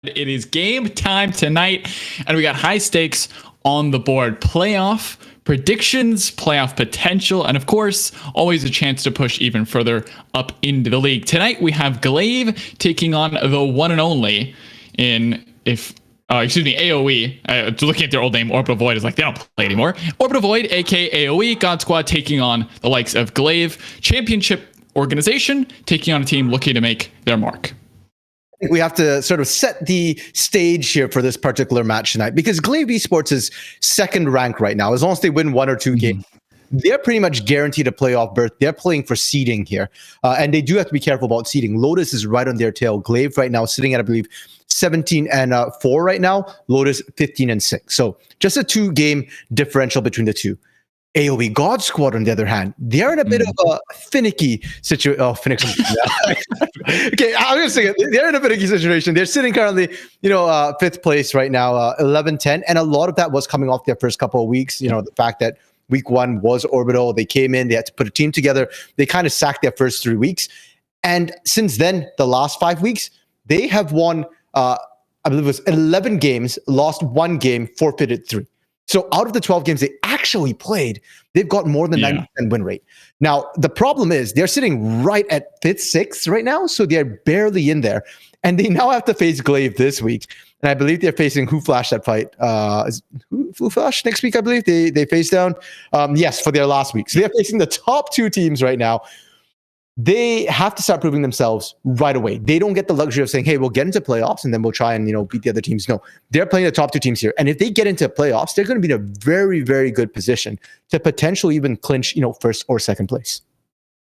It is game time tonight, and we got high stakes on the board. Playoff predictions, playoff potential, and of course, always a chance to push even further up into the league. Tonight, we have Glaive taking on the one and only AOE. Looking at their old name, Orbital Void is like, they don't play anymore. Orbital Void, aka AOE, God Squad taking on the likes of Glaive, championship organization, taking on a team looking to make their mark. We have to sort of set the stage here for this particular match tonight, because Glaive Esports is second rank right now. As long as they win one or two games, they're pretty much guaranteed a playoff berth. They're playing for seeding here, and they do have to be careful about seeding. Lotus is right on their tail. Glaive right now sitting at, I believe, 17-4 right now. Lotus 15-6. So just a 2-game differential between the two. AOE God Squad, on the other hand, they're in a bit of a finicky situation. Oh, finicky. Okay, I'm going to say it. They're in a finicky situation. They're sitting currently, fifth place right now, 11-10. And a lot of that was coming off their first couple of weeks. The fact that week one was Orbital. They came in, they had to put a team together. They kind of sacked their first 3 weeks. And since then, the last 5 weeks, they have won, I believe it was 11 games, lost 1 game, forfeited 3. So out of the 12 games they actually played, they've got more than 90% win rate. Now, the problem is they're sitting right at 5th, 6th right now, so they're barely in there. And they now have to face Glaive this week. And I believe they're facing Who Flash that fight. Who Flash next week, I believe. They face down, yes, for their last week. So they're facing the top 2 teams right now. They have to start proving themselves right away. They don't get the luxury of saying, hey, we'll get into playoffs and then we'll try and, beat the other teams. No, they're playing the top 2 teams here. And if they get into playoffs, they're going to be in a very, very good position to potentially even clinch, first or second place.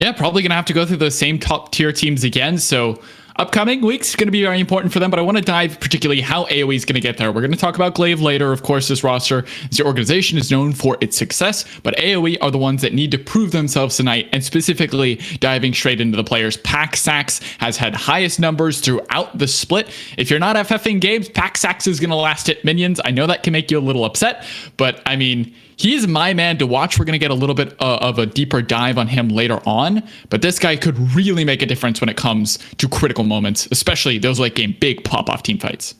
Yeah, probably going to have to go through those same top tier teams again. So upcoming weeks going to be very important for them, but I want to dive particularly how AOE is going to get there. We're going to talk about Glaive later. Of course, this roster, this organization is known for its success, but AOE are the ones that need to prove themselves tonight, and specifically diving straight into the players. Paxax has had highest numbers throughout the split. If you're not FFing games, Paxax is going to last hit minions. I know that can make you a little upset, but I mean, he's my man to watch. We're going to get a little bit of a deeper dive on him later on, but this guy could really make a difference when it comes to critical moments, especially those late game big pop-off team fights.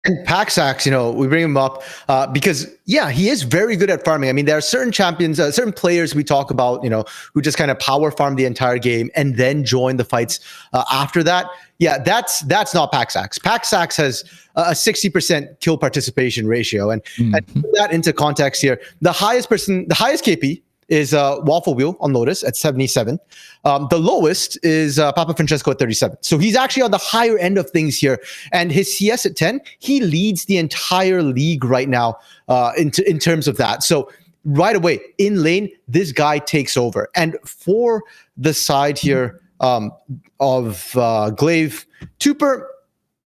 And Paxax, we bring him up because, he is very good at farming. I mean, there are certain champions, certain players we talk about, who just kind of power farm the entire game and then join the fights after that. Yeah, that's not Paxax. Paxax has a 60% kill participation ratio. And to put that into context here, the highest KP is Waffle Wheel on Lotus at 77. The lowest is Papa Francesco at 37. So he's actually on the higher end of things here. And his CS at 10, he leads the entire league right now in terms of that. So right away, in lane, this guy takes over. And for the side here of Glaive, Tuper,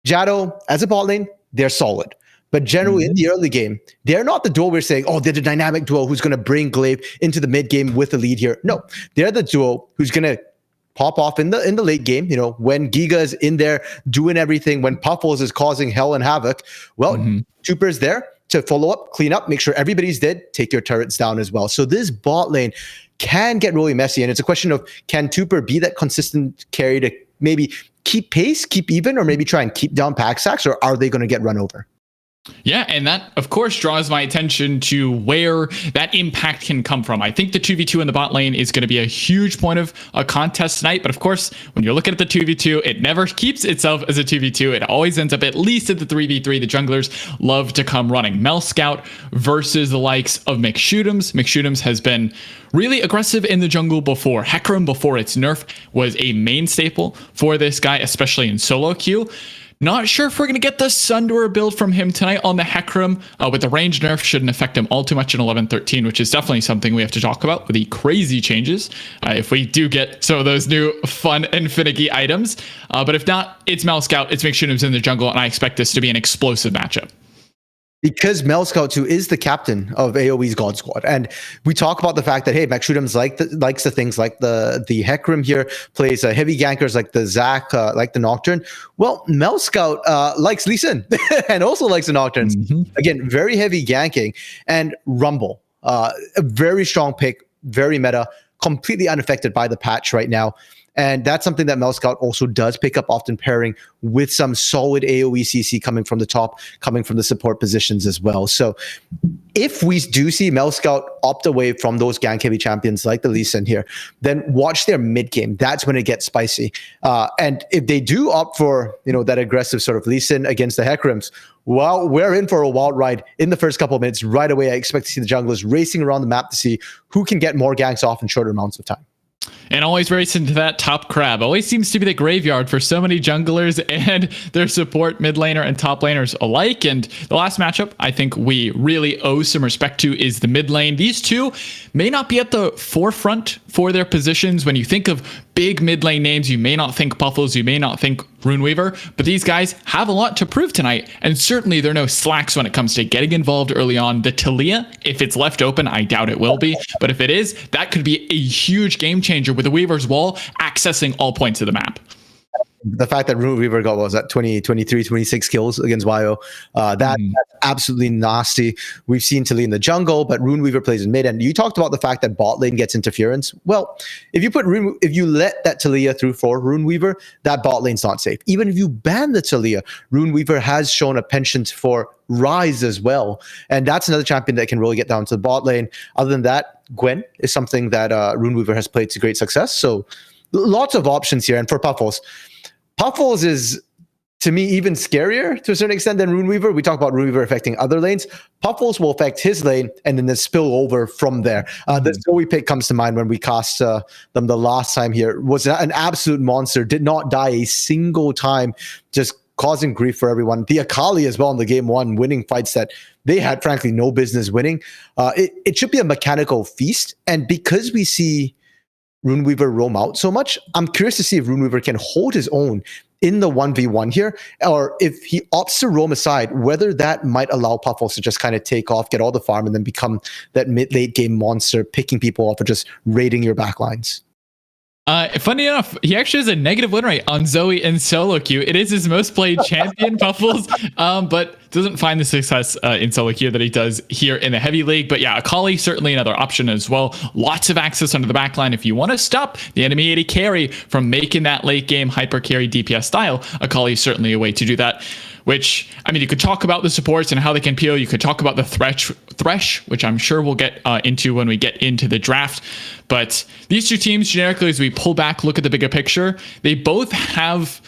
Jado, as a bot lane, they're solid. But generally, in the early game, they're not the duo we're saying, they're the dynamic duo who's going to bring Glaive into the mid game with the lead here. No, they're the duo who's going to pop off in the late game. When Giga is in there doing everything, when Puffles is causing hell and havoc, Tuper's there to follow up, clean up, make sure everybody's dead, take your turrets down as well. So this bot lane can get really messy, and it's a question of, can Tuper be that consistent carry to maybe keep pace, keep even, or maybe try and keep down Paxax, or are they going to get run over? Yeah, and that, of course, draws my attention to where that impact can come from. I think the 2v2 in the bot lane is going to be a huge point of a contest tonight. But of course, when you're looking at the 2v2, it never keeps itself as a 2v2. It always ends up at least at the 3v3. The junglers love to come running. Mel Scout versus the likes of McShootums. McShootums has been really aggressive in the jungle before. Hecarim, before its nerf, was a main staple for this guy, especially in solo queue. Not sure if we're going to get the Sunderer build from him tonight on the Hecarim. With the range nerf, shouldn't affect him all too much in 11-13, which is definitely something we have to talk about with the crazy changes. If we do get some of those new fun and finicky items. But if not, it's Mel Scout, it's McShootums in the jungle, and I expect this to be an explosive matchup. Because Mel Scout 2 is the captain of AOE's God Squad. And we talk about the fact that, hey, McShootums likes the things like the Hecarim here, plays heavy gankers like the Zac, like the Nocturne. Well, Mel Scout likes Lee Sin and also likes the Nocturnes. Again, very heavy ganking. And Rumble, a very strong pick, very meta, completely unaffected by the patch right now. And that's something that Mel Scout also does pick up, often pairing with some solid AOE CC coming from the top, coming from the support positions as well. So if we do see Mel Scout opt away from those gank heavy champions like the Lee Sin here, then watch their mid game. That's when it gets spicy. And if they do opt for, that aggressive sort of Lee Sin against the Hecarim's, well, we're in for a wild ride in the first couple of minutes. Right away, I expect to see the junglers racing around the map to see who can get more ganks off in shorter amounts of time. And always racing to that top crab. Always seems to be the graveyard for so many junglers and their support mid laner and top laners alike. And the last matchup I think we really owe some respect to is the mid lane. These two may not be at the forefront for their positions. When you think of big mid lane names, you may not think Puffles, you may not think Runeweaver, but these guys have a lot to prove tonight, and certainly they're no slacks when it comes to getting involved early on. The Talia, if it's left open, I doubt it will be, but if it is, that could be a huge game changer with the Weaver's Wall accessing all points of the map. The fact that Runeweaver got, what was that, 20, 23, 26 kills against YO, that's absolutely nasty. We've seen Talia in the jungle, but Runeweaver plays in mid. And you talked about the fact that bot lane gets interference. Well, if you let that Talia through for Runeweaver, that bot lane's not safe. Even if you ban the Talia, Runeweaver has shown a penchant for Rise as well. And that's another champion that can really get down to the bot lane. Other than that, Gwen is something that Runeweaver has played to great success. So lots of options here. And for Puffles is, to me, even scarier to a certain extent than Runeweaver. We talk about Runeweaver affecting other lanes. Puffles will affect his lane, and then the spill over from there. The Zoe pick comes to mind when we cast them the last time here. Was an absolute monster, did not die a single time, just causing grief for everyone. The Akali as well in the game one, winning fights that they had, frankly, no business winning. It should be a mechanical feast, and because we see Runeweaver roam out so much, I'm curious to see if Runeweaver can hold his own in the 1v1 here, or if he opts to roam aside, whether that might allow Puffles to just kind of take off, get all the farm, and then become that mid-late game monster, picking people off or just raiding your backlines. Funny enough, he actually has a negative win rate on Zoe and solo queue. It is his most played champion, Puffles, but doesn't find the success in solo queue that he does here in the heavy league. But yeah, Akali certainly another option as well. Lots of access under the backline. If you want to stop the enemy AD carry from making that late game hyper carry DPS style, Akali is certainly a way to do that. Which, I mean, you could talk about the supports and how they can PO. You could talk about the Thresh, which I'm sure we'll get into when we get into the draft. But these two teams, generically, as we pull back, look at the bigger picture, they both have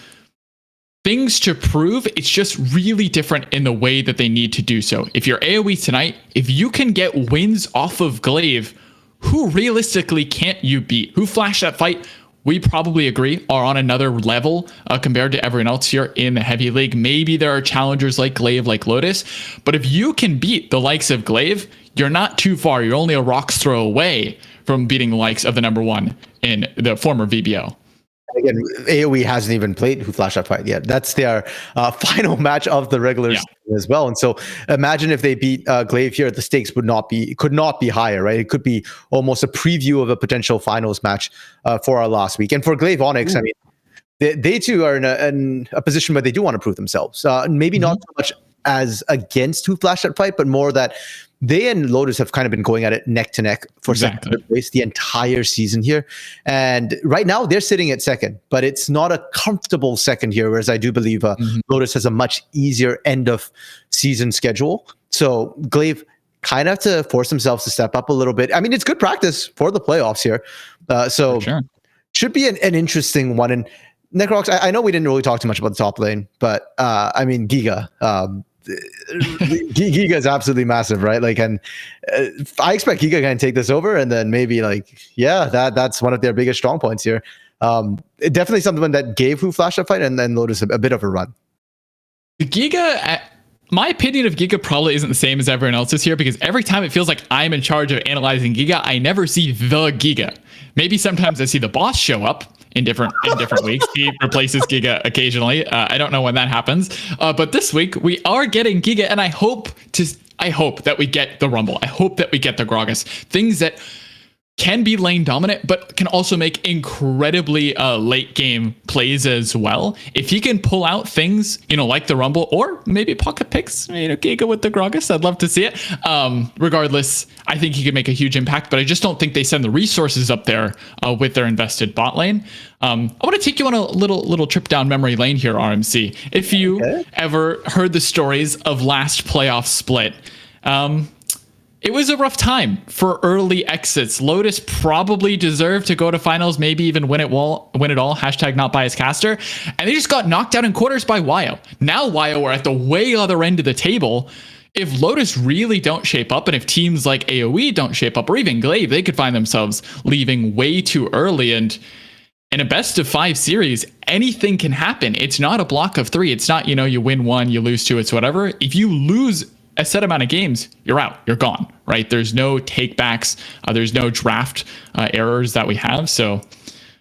things to prove. It's just really different in the way that they need to do so. If you're AOE tonight, if you can get wins off of Glaive, who realistically can't you beat? Who flashed that fight? We probably agree are on another level compared to everyone else here in the heavy league. Maybe there are challengers like Glaive, like Lotus, but if you can beat the likes of Glaive, you're not too far. You're only a rock's throw away from beating the likes of the number one in the former VBO. Again, AOE hasn't even played Who Flashed That Fight yet. That's their final match of the regular season as well. And so imagine if they beat Glaive here, the stakes could not be higher, right? It could be almost a preview of a potential finals match for our last week. And for Glaive Onyx, I mean, they too are in a position where they do want to prove themselves. Maybe not so much as against Who Flashed That Fight, but more that they and Lotus have kind of been going at it neck to neck for second place the entire season here. And right now they're sitting at second, but it's not a comfortable second here, whereas I do believe Lotus has a much easier end of season schedule. So Glaive kind of have to force themselves to step up a little bit. I mean, it's good practice for the playoffs here. Should be an interesting one. And Necrox, I know we didn't really talk too much about the top lane, but I mean, Giga. Giga is absolutely massive, right? Like, and I expect Giga can take this over, and then maybe that's one of their biggest strong points here. Definitely something that gave Who Flashed That Fight and then Lotus a bit of a run. Giga, my opinion of Giga probably isn't the same as everyone else's here, because every time it feels like I'm in charge of analyzing Giga, I never see the Giga. Maybe sometimes I see the boss show up in different weeks. He replaces Giga occasionally. I don't know when that happens. But this week we are getting Giga, and I hope that we get the Rumble. I hope that we get the Gragas. Things that can be lane dominant, but can also make incredibly late game plays as well. If he can pull out things, like the Rumble or maybe pocket picks, Giga with the Gragas, I'd love to see it. Regardless, I think he could make a huge impact, but I just don't think they send the resources up there with their invested bot lane. I want to take you on a little trip down memory lane here, RMC. If you ever heard the stories of last playoff split, it was a rough time for early exits. Lotus probably deserved to go to finals, maybe even win it all. Hashtag not biased caster. And they just got knocked out in quarters by Wyo. Now Wyo are at the way other end of the table. If Lotus really don't shape up, and if teams like AOE don't shape up, or even Glaive, they could find themselves leaving way too early. And in a best of 5 series, anything can happen. It's not a block of 3. It's not, you win 1, you lose 2, it's whatever. If you lose a set amount of games, you're out, you're gone, right? There's no takebacks, there's no draft errors that we have. So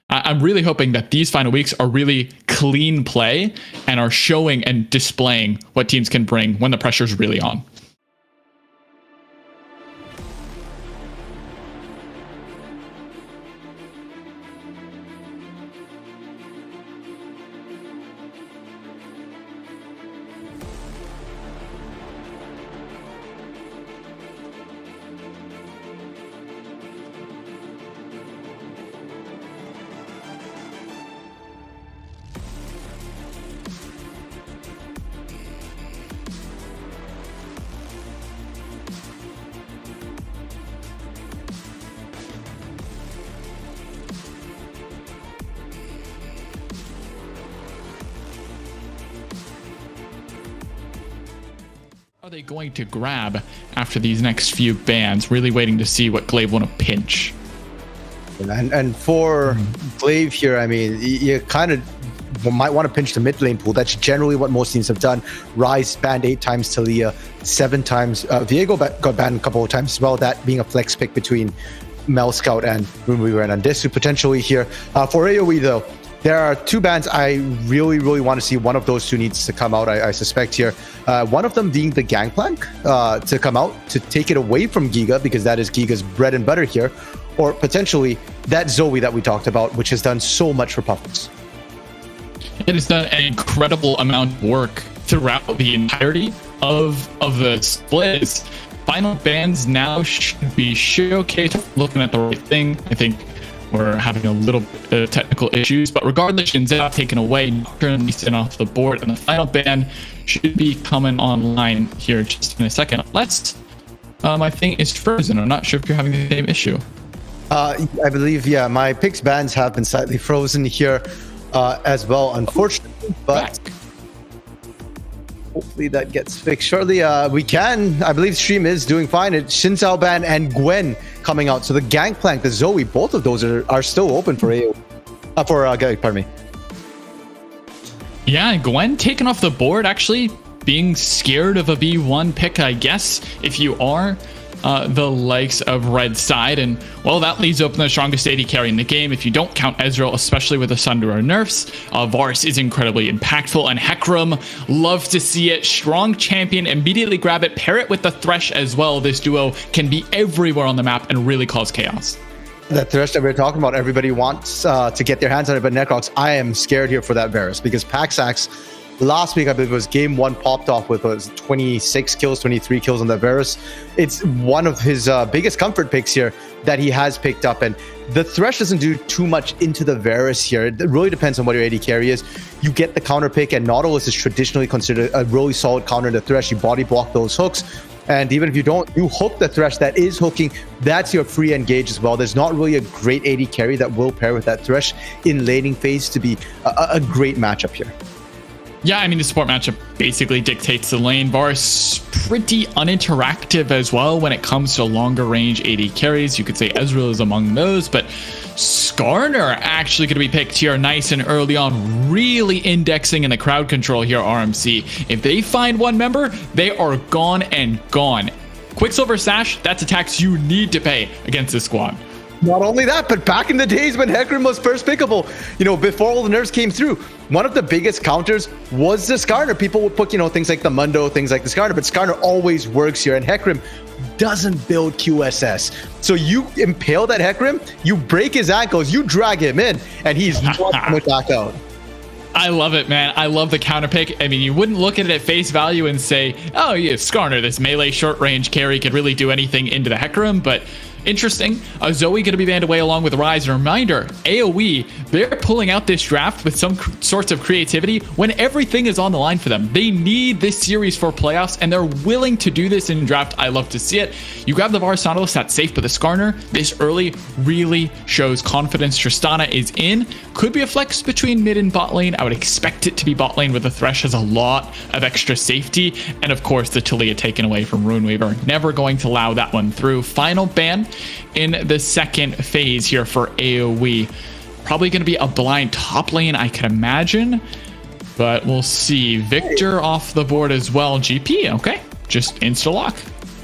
I'm really hoping that these final weeks are really clean play and are showing and displaying what teams can bring when the pressure's really on. Are they going to grab after these next few bans? Really waiting to see what Glaive want to pinch. And for Glaive here, I mean, you kind of might want to pinch the mid lane pool. That's generally what most teams have done. Ryze banned 8 times, Talia 7 times. Viego got banned a couple of times as well, that being a flex pick between Mel Scout and Runeweaver and Andesu potentially here. For AOE though, there are 2 bans I really want to see. One of those 2 needs to come out, I suspect here. One of them being the Gangplank to come out to take it away from Giga, because that is Giga's bread and butter here. Or potentially that Zoe that we talked about, which has done so much for Puffins. It has done an incredible amount of work throughout the entirety of the splits. Final bans now should be showcased. Looking at the right thing, I think we're having a little bit of technical issues, but regardless, Shinzao taken away, Nocturne sent off the board, and the final ban should be coming online here just in a second. My thing is frozen. I'm not sure if you're having the same issue. I believe, yeah, my picks bans have been slightly frozen here as well, unfortunately, but hopefully that gets fixed shortly. We can, I believe stream is doing fine. It's Shinzao ban and Gwen coming out. So the Gangplank, the Zoe, both of those are still open for AO. Pardon me. Yeah, Gwen taken off the board, actually being scared of a B1 pick, I guess, if you are the likes of Red Side. And well, that leaves open the strongest AD carry in the game if you don't count Ezreal, especially with the Sundara nerfs. Varus is incredibly impactful, and Hecarim, love to see it. Strong champion, immediately grab it, pair it with the Thresh as well. This duo can be everywhere on the map and really cause chaos. That Thresh that we we're talking about, everybody wants to get their hands on it, but Necrox, I am scared here for that Varus, because Paxax last week, I believe it was game 1, popped off with 26 kills, 23 kills on the Varus. It's one of his biggest comfort picks here that he has picked up. And the Thresh doesn't do too much into the Varus here. It really depends on what your AD carry is. You get the counter pick, and Nautilus is traditionally considered a really solid counter to Thresh. You body block those hooks. And even if you don't, you hook the Thresh that is hooking. That's your free engage as well. There's not really a great AD carry that will pair with that Thresh in laning phase to be a great matchup here. Yeah, I mean, the support matchup basically dictates the lane. Varus pretty uninteractive as well when it comes to longer range AD carries. You could say Ezreal is among those, but Skarner actually going to be picked here nice and early on, really indexing in the crowd control here, RMC. If they find one member, they are gone and gone. Quicksilver Sash, that's a tax you need to pay against this squad. Not only that, but back in the days when Hecarim was first pickable, before all the nerfs came through, one of the biggest counters was the Skarner. People would put, things like the Mundo, things like the Skarner, but Skarner always works here, and Hecarim doesn't build QSS. So you impale that Hecarim, you break his ankles, you drag him in, and he's not coming back out. I love it, man. I love the counter pick. I mean, you wouldn't look at it at face value and say, oh, yeah, Skarner, this melee short range carry could really do anything into the Hecarim, but interesting. Zoe going to be banned away along with Rise. A reminder, AOE, they're pulling out this draft with some sorts of creativity when everything is on the line for them. They need this series for playoffs, and they're willing to do this in draft. I love to see it. You grab the Varus Nautilus, that's safe, but the Skarner this early really shows confidence. Tristana is in. Could be a flex between mid and bot lane. I would expect it to be bot lane, with the Thresh has a lot of extra safety. And of course, the Talia taken away from Runeweaver. Never going to allow that one through. Final ban in the second phase here for AOE. Probably going to be a blind top lane, I can imagine. But we'll see. Victor off the board as well. GP, okay. Just insta-lock.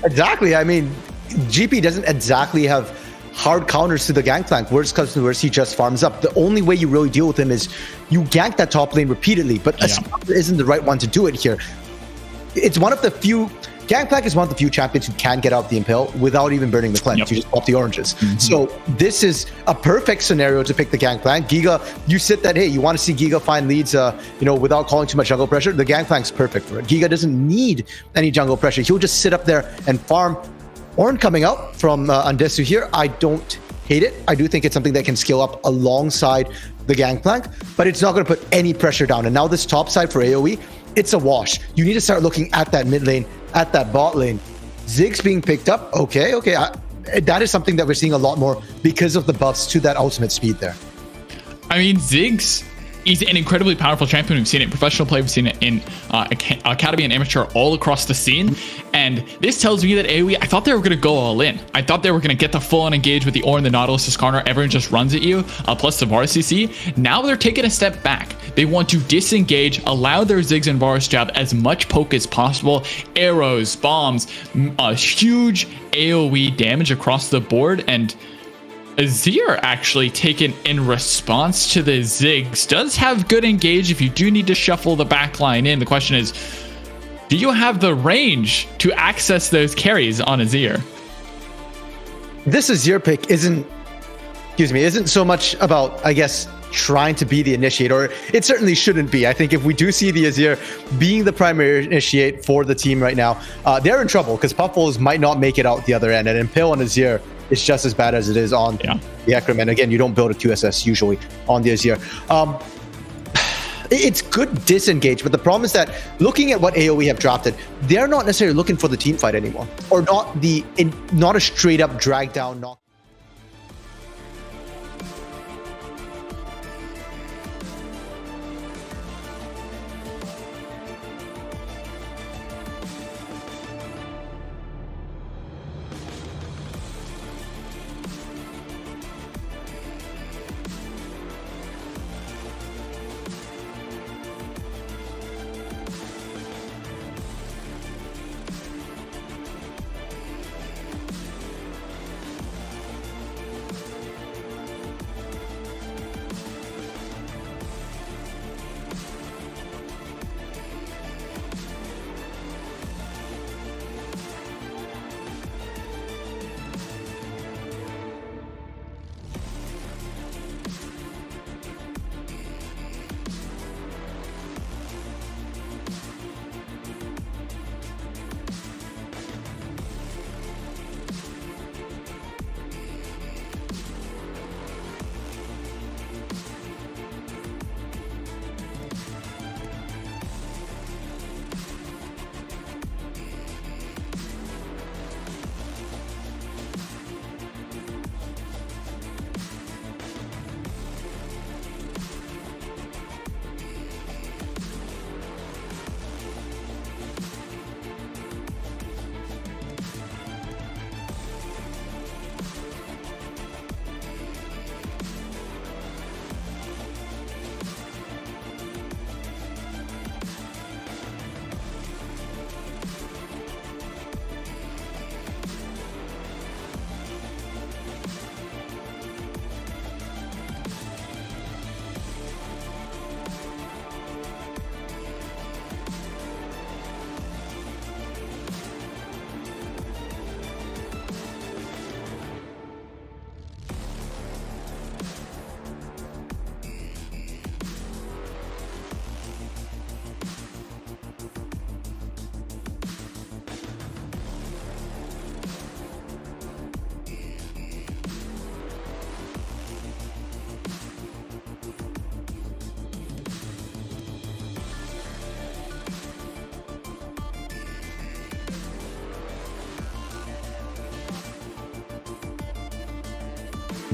Exactly. I mean, GP doesn't exactly have hard counters to the Gangplank. Worst comes to worst, he just farms up. The only way you really deal with him is you gank that top lane repeatedly, but Asmara isn't the right one to do it here. It's one of the few... Gangplank is one of the few champions who can get out the impale without even burning the cleanse. You just pop the oranges. So this is a perfect scenario to pick the Gangplank. Giga, you sit that, hey, you want to see Giga find leads, without calling too much jungle pressure. The Gangplank's perfect for it. Giga doesn't need any jungle pressure. He'll just sit up there and farm. Ornn coming out from Undesu here. I don't hate it. I do think it's something that can scale up alongside the Gangplank, but it's not going to put any pressure down. And now this top side for AoE, it's a wash. You need to start looking at that mid lane, at that bot lane. Ziggs being picked up. Okay. That is something that we're seeing a lot more because of the buffs to that ultimate speed there. I mean, Ziggs, he's an incredibly powerful champion. We've seen it in professional play. We've seen it in academy and amateur all across the scene. And this tells me that AoE, I thought they were going to go all in. I thought they were going to get the full-on engage with the Ornn, the Nautilus, the Skarner. Everyone just runs at you, plus the Varus CC. Now they're taking a step back. They want to disengage, allow their Ziggs and Varus to have as much poke as possible. Arrows, bombs, huge AoE damage across the board. And Azir actually taken in response to the Ziggs does have good engage if you do need to shuffle the back line in. The question is, do you have the range to access those carries on Azir? This Azir pick isn't so much about, I guess, trying to be the initiator. It certainly shouldn't be. I think if we do see the Azir being the primary initiate for the team right now, they're in trouble because Puffles might not make it out the other end. And Impale on Azir, it's just as bad as it is on the Hecarim. And again, you don't build a QSS usually on the Azir. It's good disengage, but the problem is that looking at what AoE have drafted, they're not necessarily looking for the team fight anymore, or not a straight up drag down knock.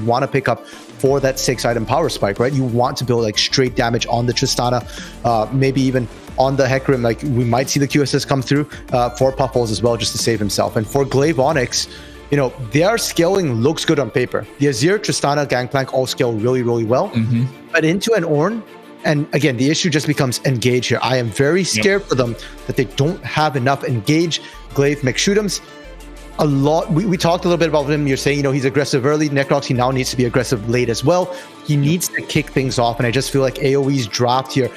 you want to pick up for that 6-item power spike, right? You want to build like straight damage on the Tristana, maybe even on the Hecarim. Like we might see the QSS come through for Puffles as well, just to save himself. And for Glaive Onyx, you know, their scaling looks good on paper. The Azir, Tristana, Gangplank all scale really, really well. But into an Ornn, and again, the issue just becomes engage here. I am very scared for them that they don't have enough engage. Glaive McShoot'ems. A lot. We talked a little bit about him. You're saying, you know, he's aggressive early. Necrox, he now needs to be aggressive late as well. He needs to kick things off, and I just feel like AOE's draft here,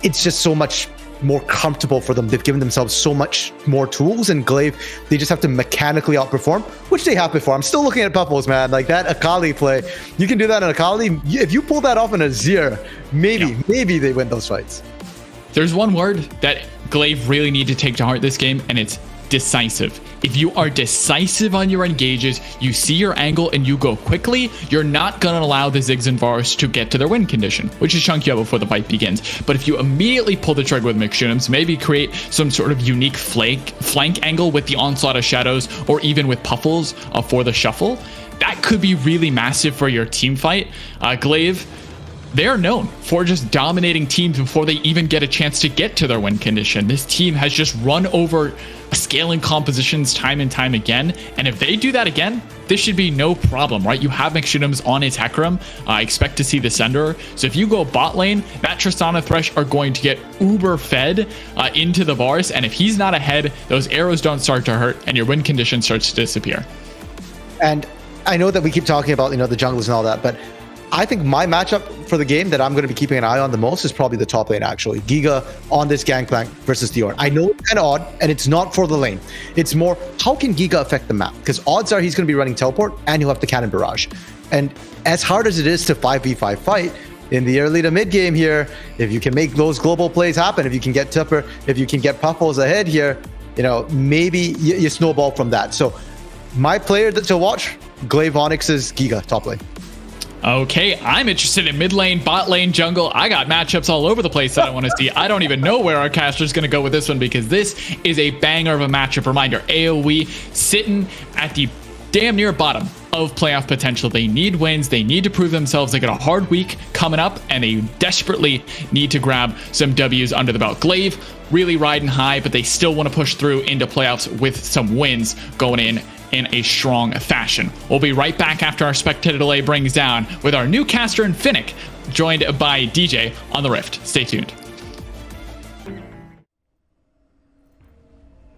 it's just so much more comfortable for them. They've given themselves so much more tools, and Glaive, they just have to mechanically outperform, which they have before. I'm still looking at Puffles, man. Like that Akali play, you can do that in Akali. If you pull that off in Azir, maybe they win those fights. There's one word that Glaive really need to take to heart this game, and it's decisive. If you are decisive on your engages, you see your angle and you go quickly, you're not going to allow the Ziggs and Varus to get to their win condition, which is chunk you out before the fight begins. But if you immediately pull the trigger with McShoot'ems, maybe create some sort of unique flank angle with the Onslaught of Shadows, or even with Puffles for the shuffle, that could be really massive for your team fight. Glaive, they're known for just dominating teams before they even get a chance to get to their win condition. This team has just run over scaling compositions time and time again, and if they do that again, this should be no problem, right? You have McShoot'ems on his Hecarim. I expect to see the Sender. So if you go bot lane, that Tristana Thresh are going to get uber fed into the Varus, and if he's not ahead, those arrows don't start to hurt, and your win condition starts to disappear. And I know that we keep talking about, you know, the junglers and all that, but I think my matchup for the game that I'm going to be keeping an eye on the most is probably the top lane, actually. Giga on this Gangplank versus the Ornn. I know it's kind of odd, and it's not for the lane. It's more, how can Giga affect the map? Because odds are he's going to be running teleport, and he'll have the cannon barrage. And as hard as it is to 5v5 fight, in the early to mid game here, if you can make those global plays happen, if you can get Tupper, if you can get Puffles ahead here, you know, maybe you snowball from that. So my player to watch, Glaive Onyx's Giga top lane. Okay, I'm interested in mid lane, bot lane, jungle. I got matchups all over the place that I want to see. I don't even know where our caster's going to go with this one, because this is a banger of a matchup. Reminder, AOE sitting at the damn near bottom of playoff potential. They need wins. They need to prove themselves. They got a hard week coming up, and they desperately need to grab some W's under the belt. Glaive really riding high, but they still want to push through into playoffs with some wins going in a strong fashion. We'll be right back after our spectator delay brings down with our new caster in Finnick, joined by DJ on the Rift. Stay tuned.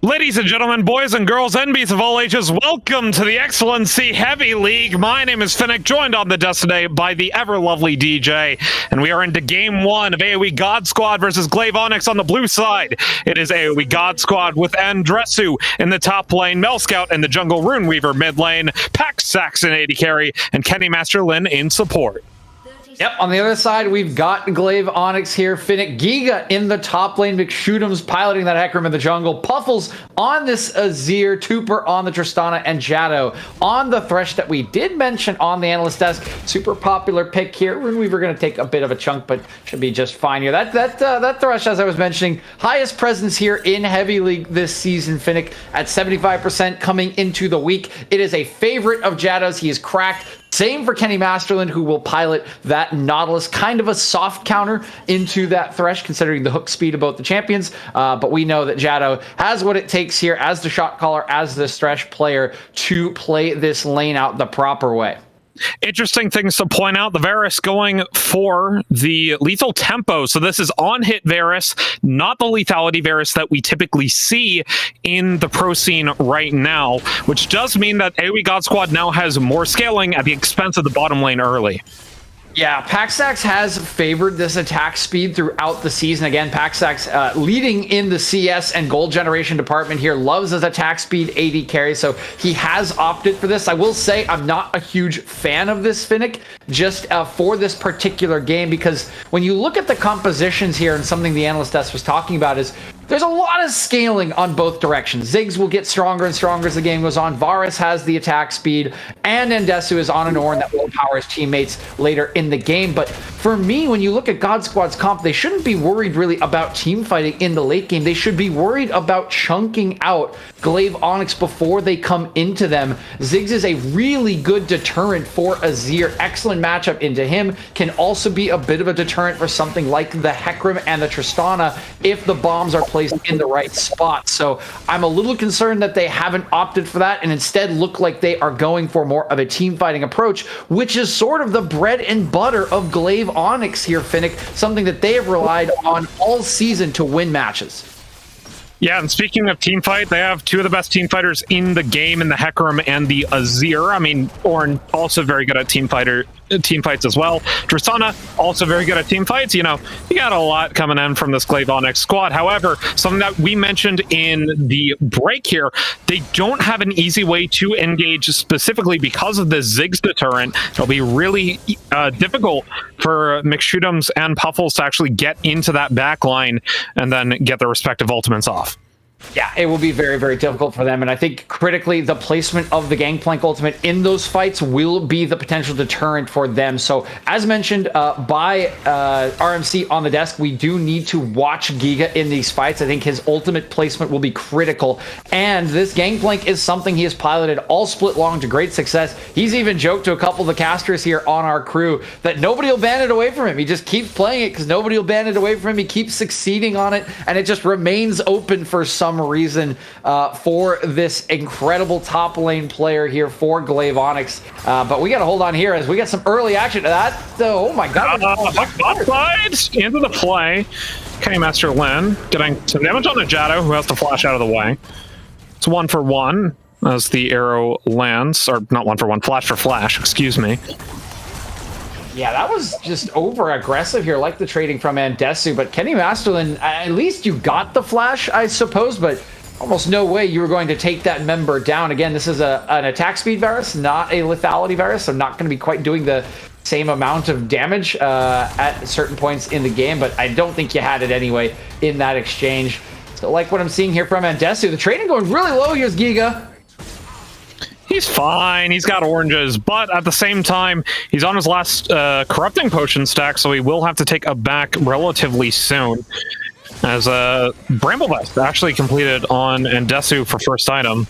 Ladies and gentlemen, boys and girls, NBs of all ages, welcome to the Excellency Heavy League. My name is Finnick, joined on the desk today by the ever-lovely DJ, and we are into Game 1 of AOE God Squad versus Glaive Onyx on the blue side. It is AOE God Squad with Andresu in the top lane, Mel Scout in the jungle, Rune Weaver mid lane, Pax Saxon AD carry, and Kenny Master Lin in support. Yep, on the other side, we've got Glaive Onyx here. Finnick Giga in the top lane. McShoot'ems piloting that Hecarim in the jungle. Puffles on this Azir. Tupper on the Tristana. And Jado on the Thresh that we did mention on the analyst desk. Super popular pick here. Rune Weaver going to take a bit of a chunk, but should be just fine here. That Thresh, as I was mentioning, highest presence here in Heavy League this season. Finnick at 75% coming into the week. It is a favorite of Jado's. He is cracked. Same for Kenny Masterland, who will pilot that Nautilus, kind of a soft counter into that Thresh, considering the hook speed of both the champions. But we know that Jado has what it takes here as the shot caller, as the Thresh player, to play this lane out the proper way. Interesting things to point out. The Varus going for the lethal tempo. So this is on-hit Varus, not the lethality Varus that we typically see in the pro scene right now, which does mean that AOE God Squad now has more scaling at the expense of the bottom lane early. Yeah, Paxax has favored this attack speed throughout the season. Again, Paxax leading in the CS and gold generation department here, loves his attack speed AD carry, so he has opted for this. I will say I'm not a huge fan of this Finnick, just for this particular game, because when you look at the compositions here, and something the analyst desk was talking about is, there's a lot of scaling on both directions. Ziggs will get stronger and stronger as the game goes on. Varus has the attack speed, and Endesu is on an Ornn that will empower his teammates later in the game. But for me, when you look at God Squad's comp, they shouldn't be worried really about team fighting in the late game. They should be worried about chunking out Glaive Onyx before they come into them. Ziggs is a really good deterrent for Azir. Excellent matchup into him. Can also be a bit of a deterrent for something like the Hecarim and the Tristana if the bombs are placed in the right spot. So I'm a little concerned that they haven't opted for that and instead look like they are going for more of a team fighting approach, which is sort of the bread and butter of Glaive Onyx here, Finnick, something that they have relied on all season to win matches. Yeah, and speaking of team fight, they have two of the best team fighters in the game in the Hecarim and the Azir. I mean, Ornn also very good at team fights as well. Tristana also very good at team fights. You know, you got a lot coming in from this Glaive Onyx squad. However, something that we mentioned in the break here, they don't have an easy way to engage specifically because of the Ziggs deterrent. It'll be really difficult for McShootums and Puffles to actually get into that back line and then get their respective ultimates off. Yeah, it will be very, very difficult for them. And I think critically, the placement of the Gangplank ultimate in those fights will be the potential deterrent for them. So as mentioned by RMC on the desk, we do need to watch Giga in these fights. I think his ultimate placement will be critical. And this Gangplank is something he has piloted all split long to great success. He's even joked to a couple of the casters here on our crew that nobody will ban it away from him. He just keeps playing it because nobody will ban it away from him. He keeps succeeding on it, and it just remains open for some reason for this incredible top lane player here for Glaive Onyx. But we got to hold on here as we get some early action to that. So, oh my god. Side into the play. Kenny Master Lin getting some damage on the Jado, who has to flash out of the way. It's 1 for 1 as the arrow lands, or not 1 for 1, flash for flash, excuse me. Yeah, that was just over aggressive here, like the trading from Andesu. But Kenny Masterlin, at least you got the flash, I suppose, but almost no way you were going to take that member down. Again, this is an attack speed virus, not a lethality virus, so not going to be quite doing the same amount of damage at certain points in the game, but I don't think you had it anyway in that exchange. So like what I'm seeing here from Andesu, the trading going really low. Here's Giga. He's fine. He's got oranges, but at the same time, he's on his last corrupting potion stack, so he will have to take a back relatively soon. As Bramblevest actually completed on Andesu for first item.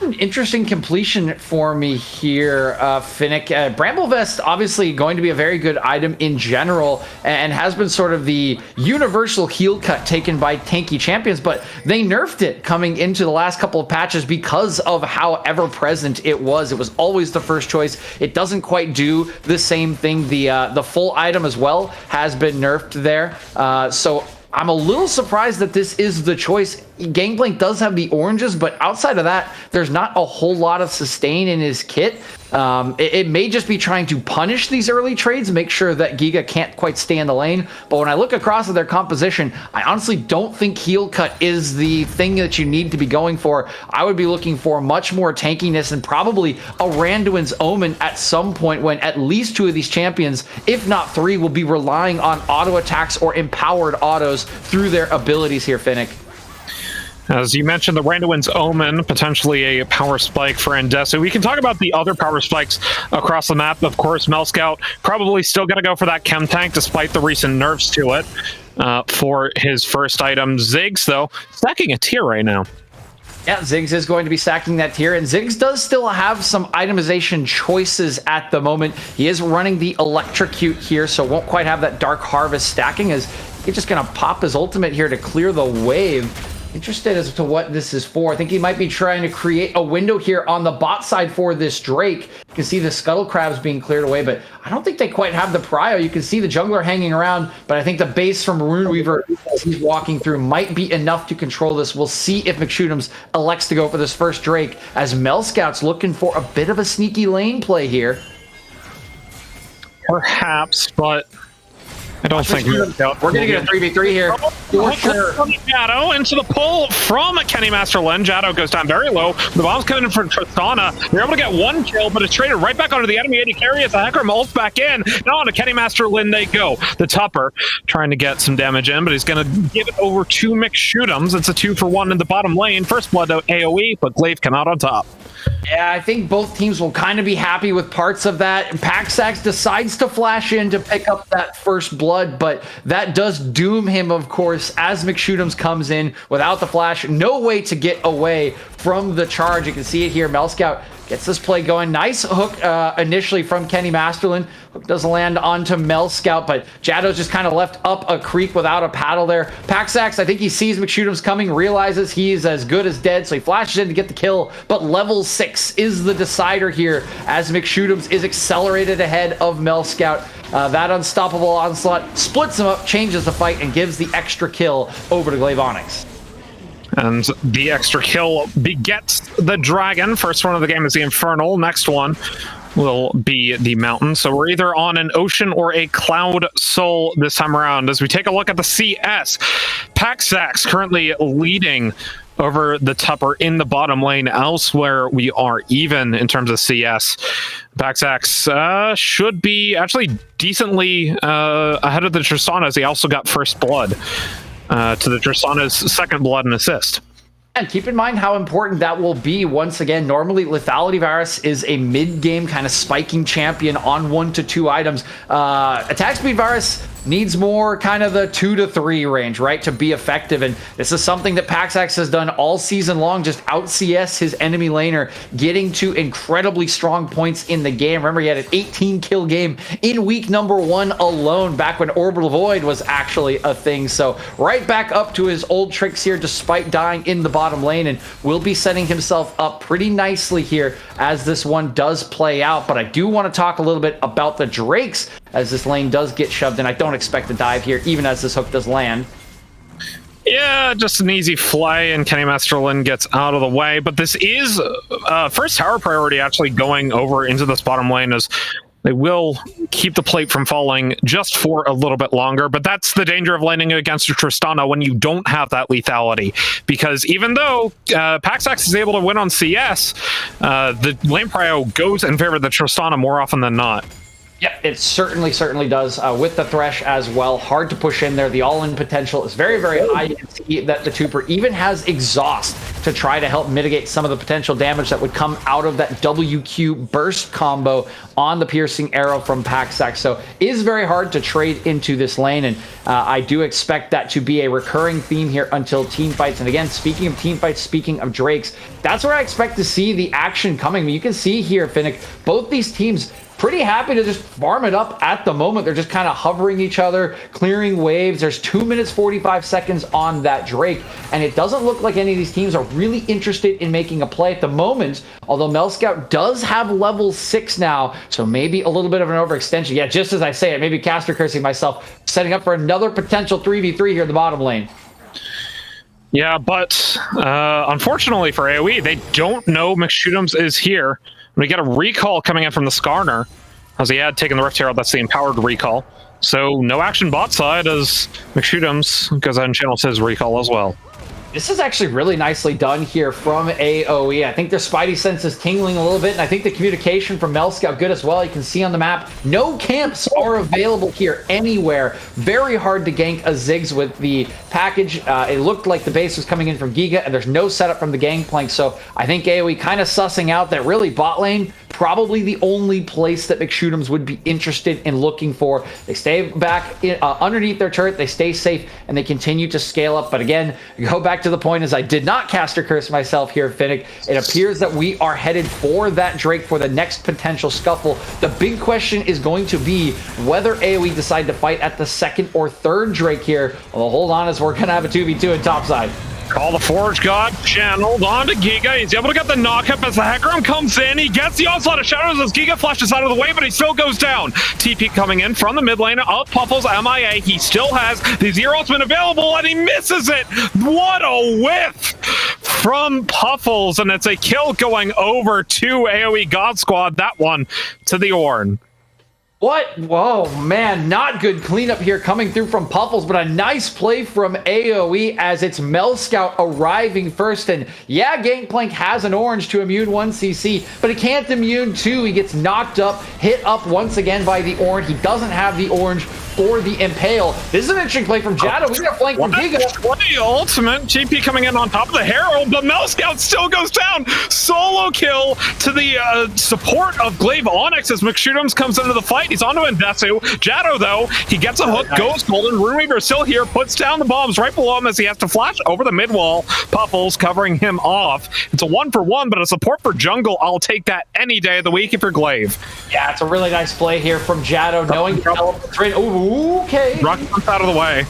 An interesting completion for me here, Finnick. Bramblevest obviously going to be a very good item in general and has been sort of the universal heal cut taken by tanky champions, but they nerfed it coming into the last couple of patches because of how ever present it was. It was always the first choice. It doesn't quite do the same thing. The full item as well has been nerfed there. So I'm a little surprised that this is the choice. Gangplank does have the oranges, but outside of that, there's not a whole lot of sustain in his kit. It may just be trying to punish these early trades, make sure that Giga can't quite stay in the lane. But when I look across at their composition, I honestly don't think heal cut is the thing that you need to be going for. I would be looking for much more tankiness and probably a Randuin's Omen at some point when at least 2 of these champions, if not 3, will be relying on auto attacks or empowered autos through their abilities here, Finnick. As you mentioned, the Randuin's Omen, potentially a power spike for Andesu. We can talk about the other power spikes across the map. Of course, Melscout probably still going to go for that chem tank despite the recent nerfs to it for his first item. Ziggs, though, stacking a tier right now. Yeah, Ziggs is going to be stacking that tier, and Ziggs does still have some itemization choices at the moment. He is running the Electrocute here, so won't quite have that Dark Harvest stacking, as he's just going to pop his ultimate here to clear the wave. Interested as to what this is for. I think he might be trying to create a window here on the bot side for this Drake. You can see the Scuttle Crabs being cleared away, but I don't think they quite have the prio. You can see the jungler hanging around, but I think the base from Rune Weaver as he's walking through might be enough to control this. We'll see if McShootums elects to go for this first Drake, as Melscout's looking for a bit of a sneaky lane play here. Perhaps, but I don't think we're going to get a 3v3 here for sure. Jado into the pull from a Kenny Master Lin. Jado goes down very low. The bomb's coming in from Tristana. They're able to get 1 kill, but it's traded right back onto the enemy AD carry as the Hecarim ults back in. Now onto Kenny Master Lin they go. The Tupper trying to get some damage in, but he's going to give it over to McShootums. It's a 2 for 1 in the bottom lane. First blood AOE, but Glaive come out on top. Yeah, I think both teams will kind of be happy with parts of that. Paxax decides to flash in to pick up that first blood, but that does doom him, of course, as McShootums comes in without the flash. No way to get away from the charge. You can see it here. Melscout gets this play going. Nice hook initially from Kenny Masterlin. Hook doesn't land onto Melscout, but Jaddo's just kind of left up a creek without a paddle there. Paxax, I think he sees McShootums coming, realizes he's as good as dead, so he flashes in to get the kill, but level 6 is the decider here as McShootums is accelerated ahead of Melscout. That unstoppable onslaught splits him up, changes the fight, and gives the extra kill over to Glaive Onyx. And the extra kill begets the dragon. First one of the game is the Infernal. Next one will be the Mountain. So we're either on an Ocean or a Cloud Soul this time around. As we take a look at the CS, Paxax currently leading over the Tupper in the bottom lane. Elsewhere, we are even in terms of CS. Paxax should be actually decently ahead of the Tristana, as he also got first blood to the Tristana's second blood and assist. And keep in mind how important that will be. Once again, normally Lethality Virus is a mid-game kind of spiking champion on 1 to 2 items. Attack Speed Virus needs more kind of the 2 to 3 range, right, to be effective. And this is something that Paxax has done all season long, just out CS his enemy laner, getting to incredibly strong points in the game. Remember, he had an 18 kill game in week number 1 alone, back when Orbital Void was actually a thing. So right back up to his old tricks here, despite dying in the bottom lane, and will be setting himself up pretty nicely here as this one does play out. But I do want to talk a little bit about the Drakes as this lane does get shoved in. I don't expect a dive here, even as this hook does land. Yeah, just an easy flay, and Kenny Masterlin gets out of the way. But this is first tower priority actually going over into this bottom lane, as they will keep the plate from falling just for a little bit longer. But that's the danger of laning against a Tristana when you don't have that lethality. Because even though Paxax is able to win on CS, the lane prio goes in favor of the Tristana more often than not. Yeah, it certainly does, with the Thresh as well. Hard to push in there. The all-in potential is very, very high. You can see that the Tuber even has Exhaust to try to help mitigate some of the potential damage that would come out of that WQ burst combo on the piercing arrow from Paxax. So it is very hard to trade into this lane, and I do expect that to be a recurring theme here until team fights. And again, speaking of team fights, speaking of Drakes, that's where I expect to see the action coming. I mean, you can see here, Finnick, both these teams pretty happy to just farm it up at the moment. They're just kind of hovering each other, clearing waves. There's 2 minutes 45 seconds on that Drake, and it doesn't look like any of these teams are really interested in making a play at the moment, although Melscout does have level 6 now, so maybe a little bit of an overextension. Yeah, just as I say it, maybe caster cursing myself, setting up for another potential 3v3 here in the bottom lane. Yeah, but unfortunately for AOE, they don't know McShootums is here. We get a recall coming in from the Skarner, as he had taken the Rift Herald. That's the empowered recall. So no action bot side, as McShootums goes out and channels his recall as well. This is actually really nicely done here from AOE. I think their Spidey sense is tingling a little bit, and I think the communication from Melscout good as well. You can see on the map, no camps are available here anywhere. Very hard to gank a Ziggs with the package. It looked like the base was coming in from Giga, and there's no setup from the Gangplank. So I think AOE kind of sussing out that really bot lane, probably the only place that McShootums would be interested in looking for. They stay back underneath their turret, they stay safe, and they continue to scale up. But again, go back to the point, as I did not caster curse myself here, Finnick. It appears that we are headed for that Drake for the next potential scuffle. The big question is going to be whether AOE decide to fight at the second or third Drake here. Well, hold on, as we're going to have a 2v2 in topside. Call the Forge God channeled onto Giga. He's able to get the knockup as the Hecarim comes in. He gets the Onslaught of Shadows as Giga flashes out of the way, but he still goes down. TP coming in from the mid lane of Puffles MIA. He still has the Zero Ultimate available, and he misses it. What a whiff from Puffles, and it's a kill going over to AOE God Squad. That one to the Ornn. What? Whoa, man, not good cleanup here coming through from Puffles, but a nice play from AOE as it's Melscout arriving first. And yeah, Gangplank has an orange to immune 1 CC, but he can't immune 2. He gets knocked up, hit up once again by the orange. He doesn't have the orange for the Impale. This is an interesting play from Jado. We got a flank from Giga. The ultimate TP coming in on top of the Herald, but Mel Scout still goes down. Solo kill to the support of Glaive Onyx as McShootums comes into the fight. He's onto Endesu. Jado, though, he gets a hook, goes golden. Runeweaver still here, puts down the bombs right below him as he has to flash over the mid wall. Puffles covering him off. It's a 1-for-1, but a support for jungle, I'll take that any day of the week if you're Glaive. Yeah, it's a really nice play here from Jado, knowing Ooh, okay. Rocket comes out of the way.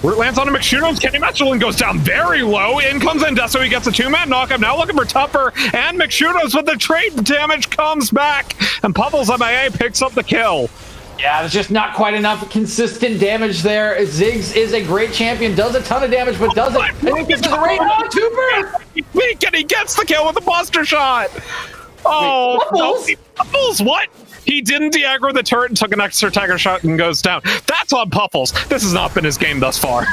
Root lands on a McShootums. Kenny Metchelin goes down very low. In comes Endesu. He gets a 2-man knockup. Now looking for Tupper and McShootums, but the trade damage comes back. And Puffles MIA picks up the kill. Yeah, there's just not quite enough consistent damage there. Ziggs is a great champion, does a ton of damage, but doesn't. And he gets the kill with a buster shot. Oh, Wait, Puffles, what? He didn't de-aggro the turret and took an extra tiger shot and goes down. That's on Puffles. This has not been his game thus far.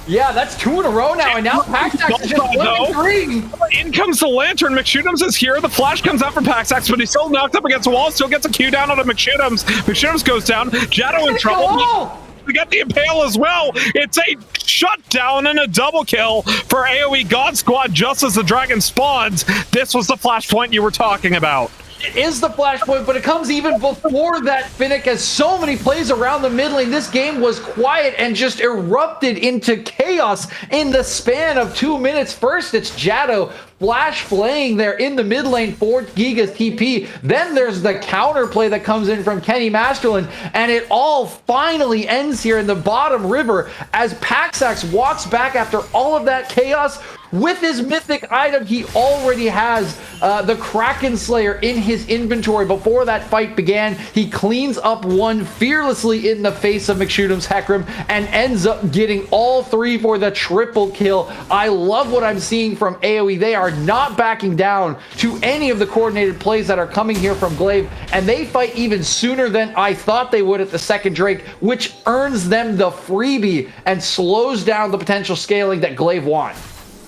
Yeah, that's 2 in a row now, and now Paxax is just 1-3. In comes the Lantern. McShootums is here. The flash comes out from Paxax, but he's still knocked up against the wall. Still gets a Q down on a McShootums. McShootums goes down. Jado in trouble. We got the Impale as well. It's a shutdown and a double kill for AOE God Squad just as the dragon spawns. This was the flashpoint you were talking about. It is the flashpoint, but it comes even before that. Finnick has so many plays around the mid lane. This game was quiet and just erupted into chaos in the span of 2 minutes. First, it's Jado flash playing there in the mid lane for Giga's TP. Then there's the counter play that comes in from Kenny Masterland, and it all finally ends here in the bottom river as Paxax walks back after all of that chaos. With his mythic item, he already has the Kraken Slayer in his inventory. Before that fight began, he cleans up one fearlessly in the face of McShootums Hecarim and ends up getting all 3 for the triple kill. I love what I'm seeing from AOE. They are not backing down to any of the coordinated plays that are coming here from Glaive, and they fight even sooner than I thought they would at the second Drake, which earns them the freebie and slows down the potential scaling that Glaive want.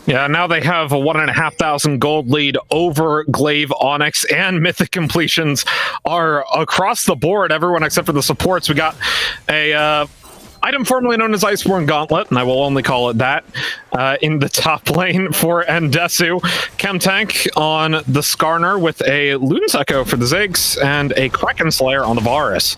Yeah, now they have a 1,500 gold lead over Glaive, Onyx, and Mythic completions are across the board. Everyone except for the supports. We got a item formerly known as Iceborne Gauntlet, and I will only call it that, in the top lane for Endesu. Chemtank on the Skarner with a Luden's Echo for the Ziggs and a Kraken Slayer on the Varus.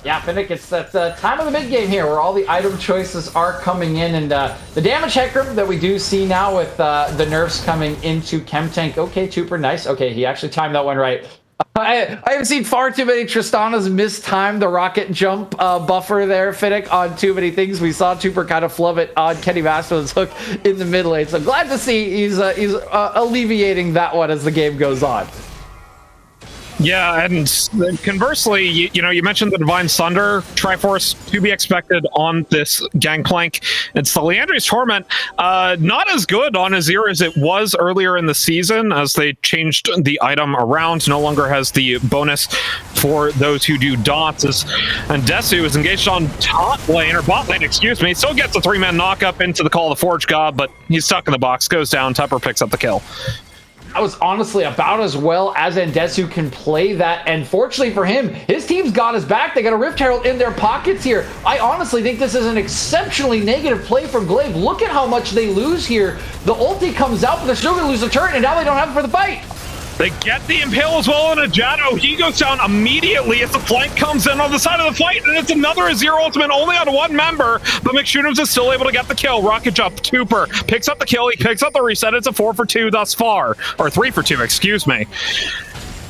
Yeah, Finnick, it's that time of the mid-game here where all the item choices are coming in, and the damage Hecarim that we do see now with the nerfs coming into Chemtank. Okay, Tupper, nice. Okay, he actually timed that one right. I haven't seen far too many Tristanas mistime the rocket jump buffer there, Finnick, on too many things. We saw Tupper kind of flub it on Kenny Masterland's hook in the mid lane, so glad to see he's alleviating that one as the game goes on. Yeah, and conversely, you mentioned the Divine Sunder Triforce to be expected on this Gangplank. It's the Leandri's Torment, not as good on Azir as it was earlier in the season, as they changed the item around. No longer has the bonus for those who do dots. And Desu is engaged on top lane, or bot lane, excuse me. Still gets a 3-man knockup into the Call of the Forge God, but he's stuck in the box, goes down, Tupper picks up the kill. That was honestly about as well as Endesu can play that, and fortunately for him, his team's got his back. They got a Rift Herald in their pockets here. I honestly think this is an exceptionally negative play from Glaive. Look at how much they lose here. The ulti comes out, but they're still going to lose the turret, and now they don't have it for the fight. They get the Impale as well on a Jado. He goes down immediately as the flank comes in on the side of the fight, and it's another Azir ultimate only on one member, but McShootums is still able to get the kill. Rocket jump, Tupper picks up the kill, he picks up the reset. It's a 4-for-2 thus far, or 3-for-2, excuse me.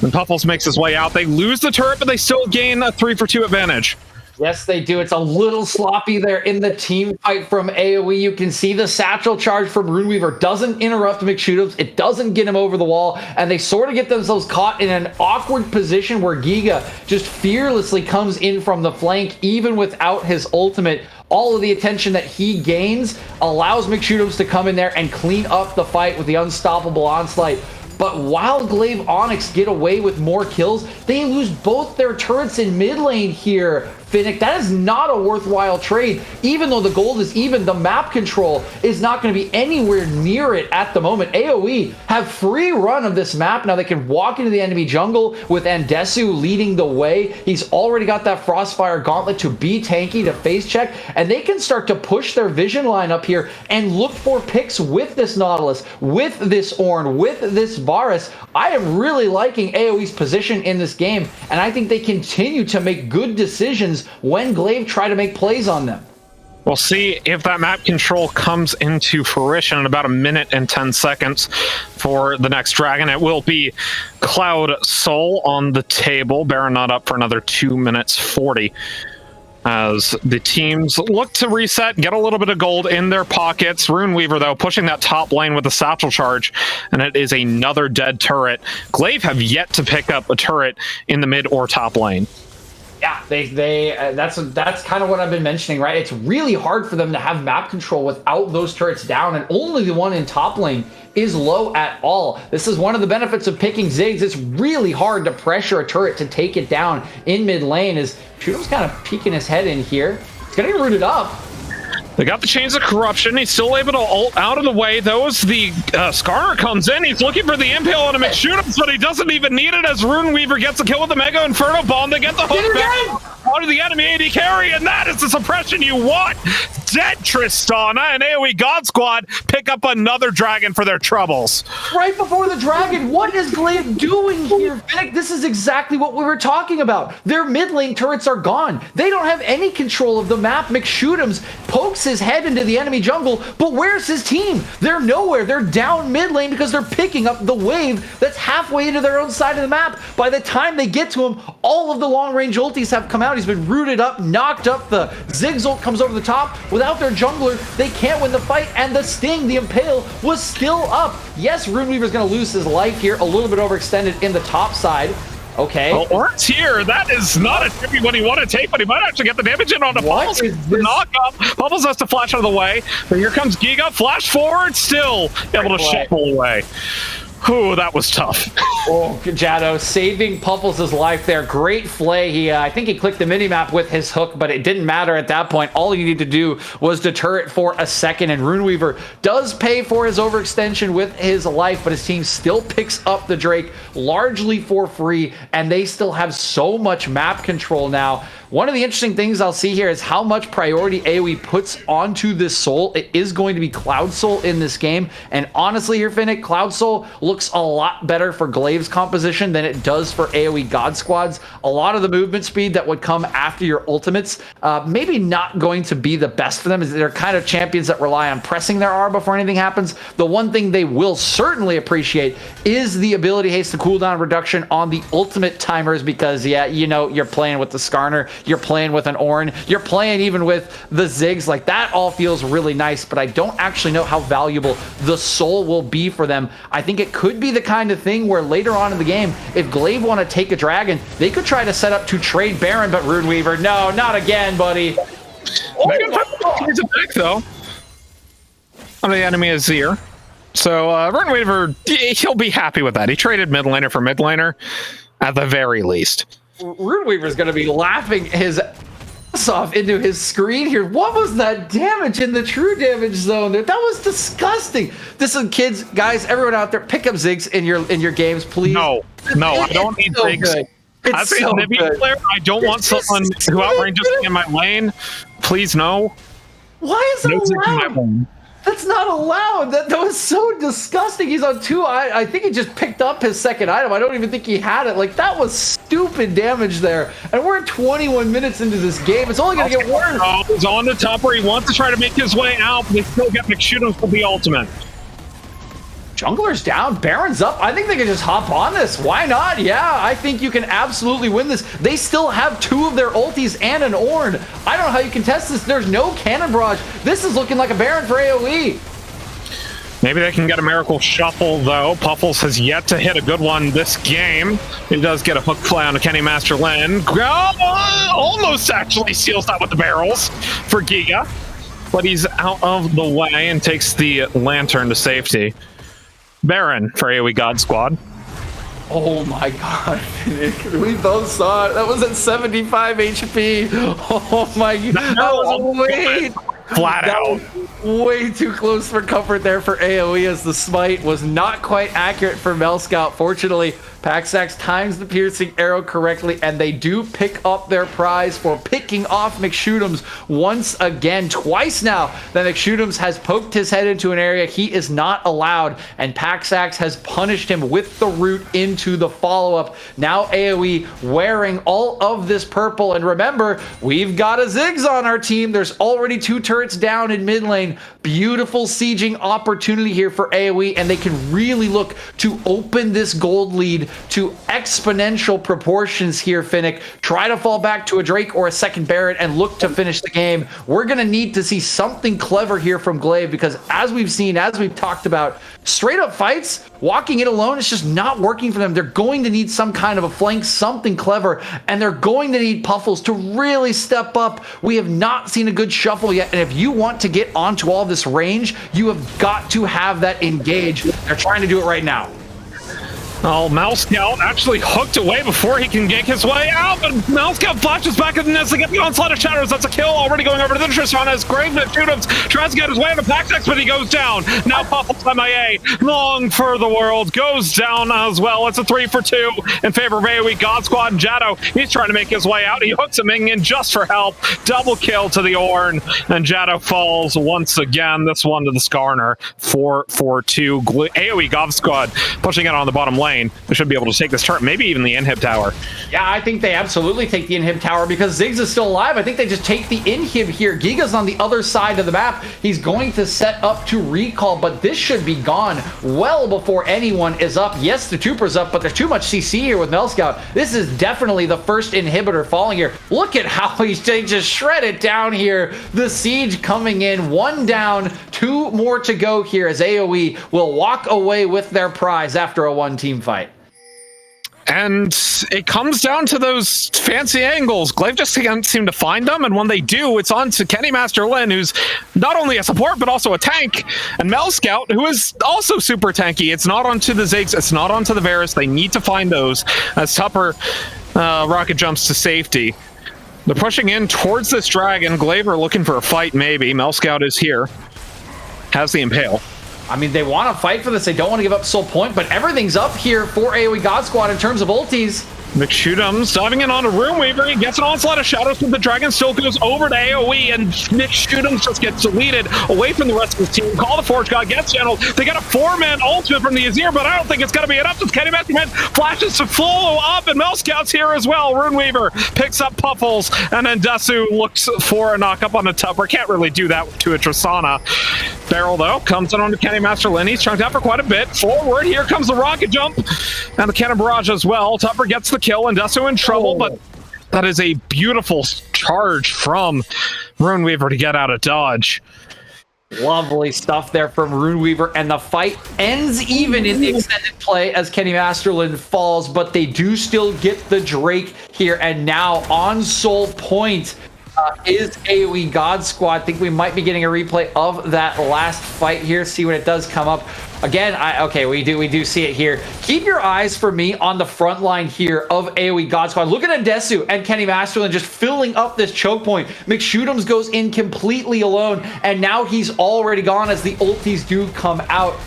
And Puffles makes his way out. They lose the turret, but they still gain a 3-for-2 advantage. Yes, they do. It's a little sloppy there in the team fight from AOE. You can see the satchel charge from Runeweaver doesn't interrupt McShootums. It doesn't get him over the wall, and they sort of get themselves caught in an awkward position where Giga just fearlessly comes in from the flank, even without his ultimate. All of the attention that he gains allows McShootums to come in there and clean up the fight with the unstoppable onslaught. But while Glaive Onyx get away with more kills, they lose both their turrets in mid lane here. Finnick, that is not a worthwhile trade. Even though the gold is even, the map control is not going to be anywhere near it at the moment. AOE have free run of this map. Now they can walk into the enemy jungle with Andesu leading the way. He's already got that Frostfire Gauntlet to be tanky, to face check, and they can start to push their vision line up here and look for picks with this Nautilus, with this Ornn, with this Varus. I am really liking AOE's position in this game, and I think they continue to make good decisions when Glaive try to make plays on them. We'll see if that map control comes into fruition in about 1 minute and 10 seconds for the next dragon. It will be Cloud Soul on the table. Baron not up for another 2 minutes 40. As the teams look to reset, get a little bit of gold in their pockets. Runeweaver, though, pushing that top lane with a satchel charge, and it is another dead turret. Glaive have yet to pick up a turret in the mid or top lane. Yeah, that's kind of what I've been mentioning, right? It's really hard for them to have map control without those turrets down, and only the one in top lane is low at all. This is one of the benefits of picking Ziggs. It's really hard to pressure a turret to take it down in mid lane, as Shooter's kind of peeking his head in here. It's getting rooted up. They got the Chains of Corruption. He's still able to ult out of the way. Though as the Skarner comes in, he's looking for the Impale on a McShootums, but he doesn't even need it as Runeweaver gets a kill with the Mega Inferno Bomb. They get the hook back onto the enemy AD carry, and that is the suppression you want. Dead Tristana and AOE God Squad pick up another dragon for their troubles. Right before the dragon, what is Glaive doing here, Vic? This is exactly what we were talking about. Their mid lane turrets are gone. They don't have any control of the map. McShootums pokes his head into the enemy jungle, but where's his team? They're nowhere. They're down mid lane because they're picking up the wave that's halfway into their own side of the map. By the time they get to him, all of the long range ultis have come out. He's been rooted up, knocked up. The Ziggs ult comes over the top. Without their jungler, they can't win the fight, and the Sting, the Impale, was still up. Yes, Runeweaver's going to lose his life here, a little bit overextended in the top side. Okay. Well, Ornn's here. That is not a trippy one you want to take, but he might actually get the damage in on the Bubbles. The knock up. Bubbles has to flash out of the way, but here comes Giga. Flash forward, still able to shuffle away. Ooh, that was tough. Oh, Jado saving Puffles' life there. Great flay. I think he clicked the minimap with his hook, but it didn't matter at that point. All you need to do was deter it for a second, and Runeweaver does pay for his overextension with his life, but his team still picks up the Drake largely for free, and they still have so much map control now. One of the interesting things I'll see here is how much priority AoE puts onto this soul. It is going to be Cloud Soul in this game, and honestly here, Finnick, Cloud Soul looks a lot better for Glaive's composition than it does for AoE God Squads. A lot of the movement speed that would come after your ultimates, maybe not going to be the best for them, as they're kind of champions that rely on pressing their R before anything happens. The one thing they will certainly appreciate is the ability haste to cooldown reduction on the ultimate timers, because yeah, you know, you're playing with the Skarner, you're playing with an Ornn, you're playing even with the Ziggs. Like, that all feels really nice, but I don't actually know how valuable the soul will be for them. I think it could be the kind of thing where later on in the game, if Glaive want to take a dragon, they could try to set up to trade Baron, but Runeweaver, no, not again, buddy. He's a back though on the enemy Azir. So Runeweaver, he'll be happy with that. He traded mid laner for mid laner at the very least. Runeweaver's going to be laughing his ass off into his screen here. What was that damage in the true damage zone there? That was disgusting. This is, kids, guys, everyone out there, pick up Ziggs in your games, please. No, I don't need Ziggs. As a Nibby player, I don't want someone who outranges me in my lane. Please, no. Why is it allowed? That's not allowed. That was so disgusting. He's on 2. I think he just picked up his second item. I don't even think he had it. Like, that was stupid damage there. And we're 21 minutes into this game. It's only going to get worse. Oh, he's on the top where he wants to try to make his way out, but they still get McShootums for the ultimate. Jungler's down, Baron's up. I think they can just hop on this. Why not? Yeah, I think you can absolutely win this. They still have 2 of their ultis and an Ornn. I don't know how you can test this. There's no cannon barrage. This is looking like a Baron for AoE. Maybe they can get a miracle shuffle, though. Puffles has yet to hit a good one this game. He does get a hook play on a Kenny Master Lin. Almost actually seals that with the barrels for Giga. But he's out of the way and takes the lantern to safety. Baron for AoE God Squad. Oh my god, we both saw it. That was at 75 HP. Oh my god, that was way flat out. Way too close for comfort there for AOE, as the smite was not quite accurate for Mel Scout. Fortunately, Paxax times the piercing arrow correctly, and they do pick up their prize for picking off McShootums once again. Twice now that McShootums has poked his head into an area he is not allowed, and Paxax has punished him with the root into the follow-up. Now AOE wearing all of this purple, and remember, we've got a Ziggs on our team. There's already 2 turrets down in mid lane. Beautiful sieging opportunity here for AOE, and they can really look to open this gold lead to exponential proportions here, Finnick. Try to fall back to a Drake or a second Barret and look to finish the game. We're going to need to see something clever here from Glaive, because as we've seen, as we've talked about, straight up fights, walking it alone is just not working for them. They're going to need some kind of a flank, something clever, and they're going to need Puffles to really step up. We have not seen a good shuffle yet, and if you want to get onto all this range, you have got to have that engage. They're trying to do it right now. Oh, Mouse Scout actually hooked away before he can get his way out, but Mouse Scout flashes back at the nest to get the onslaught of shadows. That's a kill already going over to the Tristana as Glaive tries to get his way to Paxax, but he goes down. Now Puffles MIA, long for the world, goes down as well. It's a 3 for 2 in favor of AOE God Squad, and Jado, he's trying to make his way out. He hooks him in just for help. Double kill to the Ornn, and Jado falls once again. This one to the Skarner. 4 for 2. AOE God Squad pushing it on the bottom lane. They should be able to take this turret, maybe even the inhib tower. Yeah, I think they absolutely take the inhib tower, because Ziggs is still alive. I think they just take the inhib here. Giga's on the other side of the map. He's going to set up to recall, but this should be gone well before anyone is up. Yes, the Trooper's up, but there's too much CC here with Mel Scout. This is definitely the first inhibitor falling here. Look at how they just shred it down here. The siege coming in. 1 down, 2 more to go here, as AOE will walk away with their prize after a 1-team fight. And it comes down to those fancy angles. Glaive just can't seem to find them, and when they do, it's on to Kenny Master Lin, who's not only a support, but also a tank, and Mel Scout, who is also super tanky. It's not onto the Ziggs, it's not onto the Varus. They need to find those, as Tupper rocket jumps to safety. They're pushing in towards this dragon. Glaive are looking for a fight, maybe. Mel Scout is here. Has the Impale. I mean, they want to fight for this. They don't want to give up Soul Point, but everything's up here for AOE God Squad in terms of ultis. McShootums diving in on a Runeweaver. He gets an onslaught of shadows, but the dragon still goes over to AOE, and McShootums just gets deleted away from the rest of his team. Call the Forge God gets channeled. They got a 4-man ultimate from the Azir, but I don't think it's going to be enough. Just Kenny Masterman flashes to follow up, and Mel Scout's here as well. Runeweaver picks up Puffles, and then Desu looks for a knock up on the Tupper. Can't really do that to a Tristana. Barrel, though, comes in on to Kenny Master Lin. He's chunked out for quite a bit. Forward, here comes the rocket jump, and the cannon barrage as well. Tupper gets the kill, and Desu in trouble, but that is a beautiful charge from Runeweaver to get out of dodge. Lovely stuff there from Runeweaver, and the fight ends even in the extended play as Kenny Masterland falls, but they do still get the Drake here, and now on Soul Point is AOE God Squad. I think we might be getting a replay of that last fight here, see when it does come up. Again, okay, we do see it here. Keep your eyes for me on the front line here of AOE God Squad. Look at Ndesu and Kenny Masterland just filling up this choke point. McShootums goes in completely alone, and now he's already gone as the ultis do come out.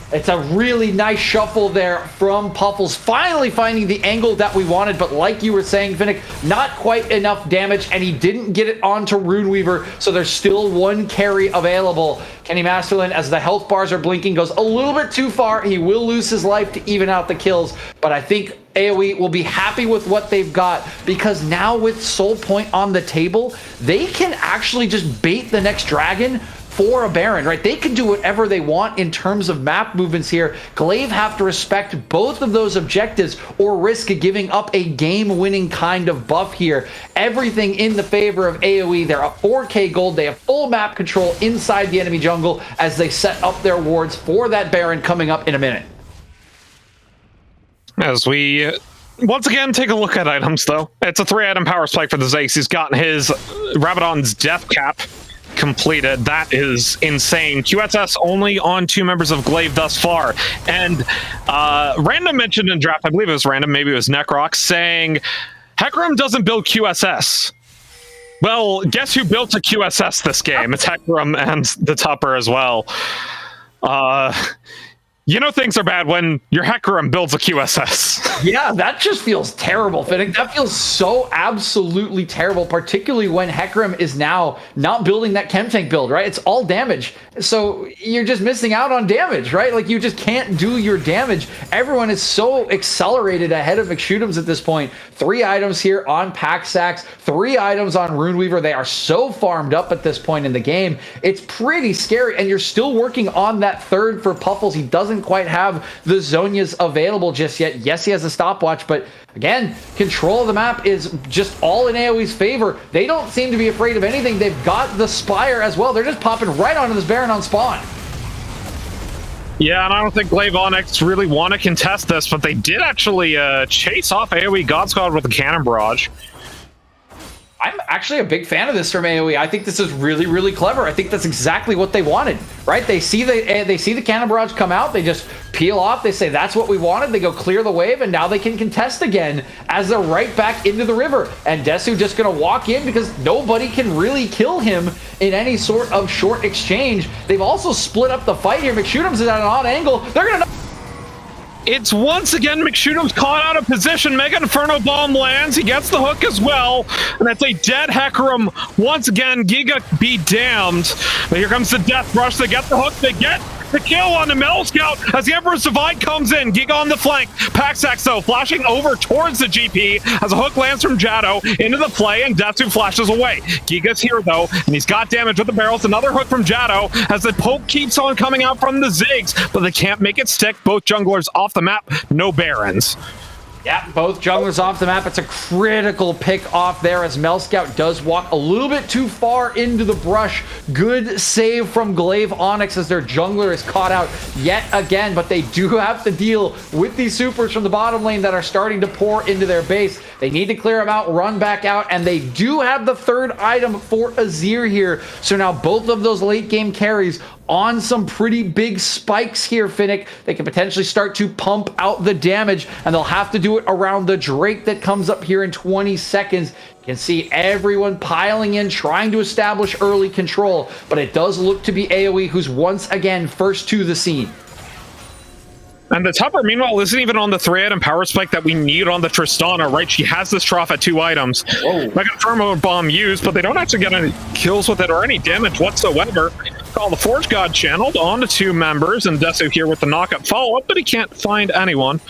It's a really nice shuffle there from Puffles, finally finding the angle that we wanted, but like you were saying, Finnick, not quite enough damage, and he didn't get it onto Runeweaver, so there's still 1 carry available. Kenny Masterland, as the health bars are blinking, goes a little bit too far. He will lose his life to even out the kills, but I think AOE will be happy with what they've got, because now with Soul Point on the table, they can actually just bait the next dragon for a Baron, right? They can do whatever they want in terms of map movements here. Glaive have to respect both of those objectives or risk giving up a game-winning kind of buff here. Everything in the favor of AOE. They're up 4k gold. They have full map control inside the enemy jungle as they set up their wards for that Baron coming up in a minute. As we once again take a look at items, though. It's a 3-item power spike for the Ziggs. He's got his Rabadon's Death Cap. completed. That is insane. QSS only on 2 members of Glaive thus far. And Random mentioned in draft, I believe it was Random, maybe it was Necrox, saying Hecarim doesn't build QSS. Well, guess who built a QSS this game? It's Hecarim and the Tupper as well. You know things are bad when your Hecarim builds a QSS. Yeah, that just feels terrible, Finnick. That feels so absolutely terrible, particularly when Hecarim is now not building that chem tank build, right? It's all damage. So you're just missing out on damage, right? Like, you just can't do your damage. Everyone is so accelerated ahead of McShootums at this point. 3 items here on Pack Sacks, 3 items on Runeweaver. They are so farmed up at this point in the game. It's pretty scary, and you're still working on that third for Puffles. He doesn't quite have the Zonias available just yet. Yes, he has a stopwatch, but again, control of the map is just all in AoE's favor. They don't seem to be afraid of anything. They've got the Spire as well. They're just popping right onto this Baron on spawn. Yeah, and I don't think Glaive Onyx really want to contest this, but they did actually chase off AoE God Squad with a Cannon Barrage. I'm actually a big fan of this from AoE. I think this is really, really clever. I think that's exactly what they wanted, right? They see the Cannon Barrage come out. They just peel off. They say, that's what we wanted. They go clear the wave, and now they can contest again as they're right back into the river. And Desu just going to walk in because nobody can really kill him in any sort of short exchange. They've also split up the fight here. McShootums is at an odd angle. They're going to... It's once again McShootums caught out of position. Mega Inferno Bomb lands. He gets the hook as well. And that's a dead Hecarim. Once again, Giga be damned. But here comes the Death Rush. They get the hook. They get the kill on the Metal Scout as the Emperor's Divide comes in. Giga on the flank. Paxax, though, flashing over towards the GP as a hook lands from Jado into the play, and Deathsu flashes away. Giga's here, though, and he's got damage with the barrels. Another hook from Jado as the poke keeps on coming out from the Ziggs, but they can't make it stick. Both junglers off the map. No Barons. Yeah, both junglers off the map. It's a critical pick off there as Mel Scout does walk a little bit too far into the brush. Good save from Glaive Onyx as their jungler is caught out yet again, but they do have to deal with these supers from the bottom lane that are starting to pour into their base. They need to clear them out, run back out, and they do have the third item for Azir here. So now both of those late game carries on some pretty big spikes here, Finnick. They can potentially start to pump out the damage, and they'll have to do it around the Drake that comes up here in 20 seconds. You can see everyone piling in, trying to establish early control, but it does look to be AoE who's once again first to the scene. And the Tupper, meanwhile, isn't even on the 3-item power spike that we need on the Tristana, right? She has this trough at 2 items. Mega Thermo Bomb used, but they don't actually get any kills with it or any damage whatsoever. Call the Forge God channeled on to 2 members, and Desu here with the knockup follow-up, but he can't find anyone.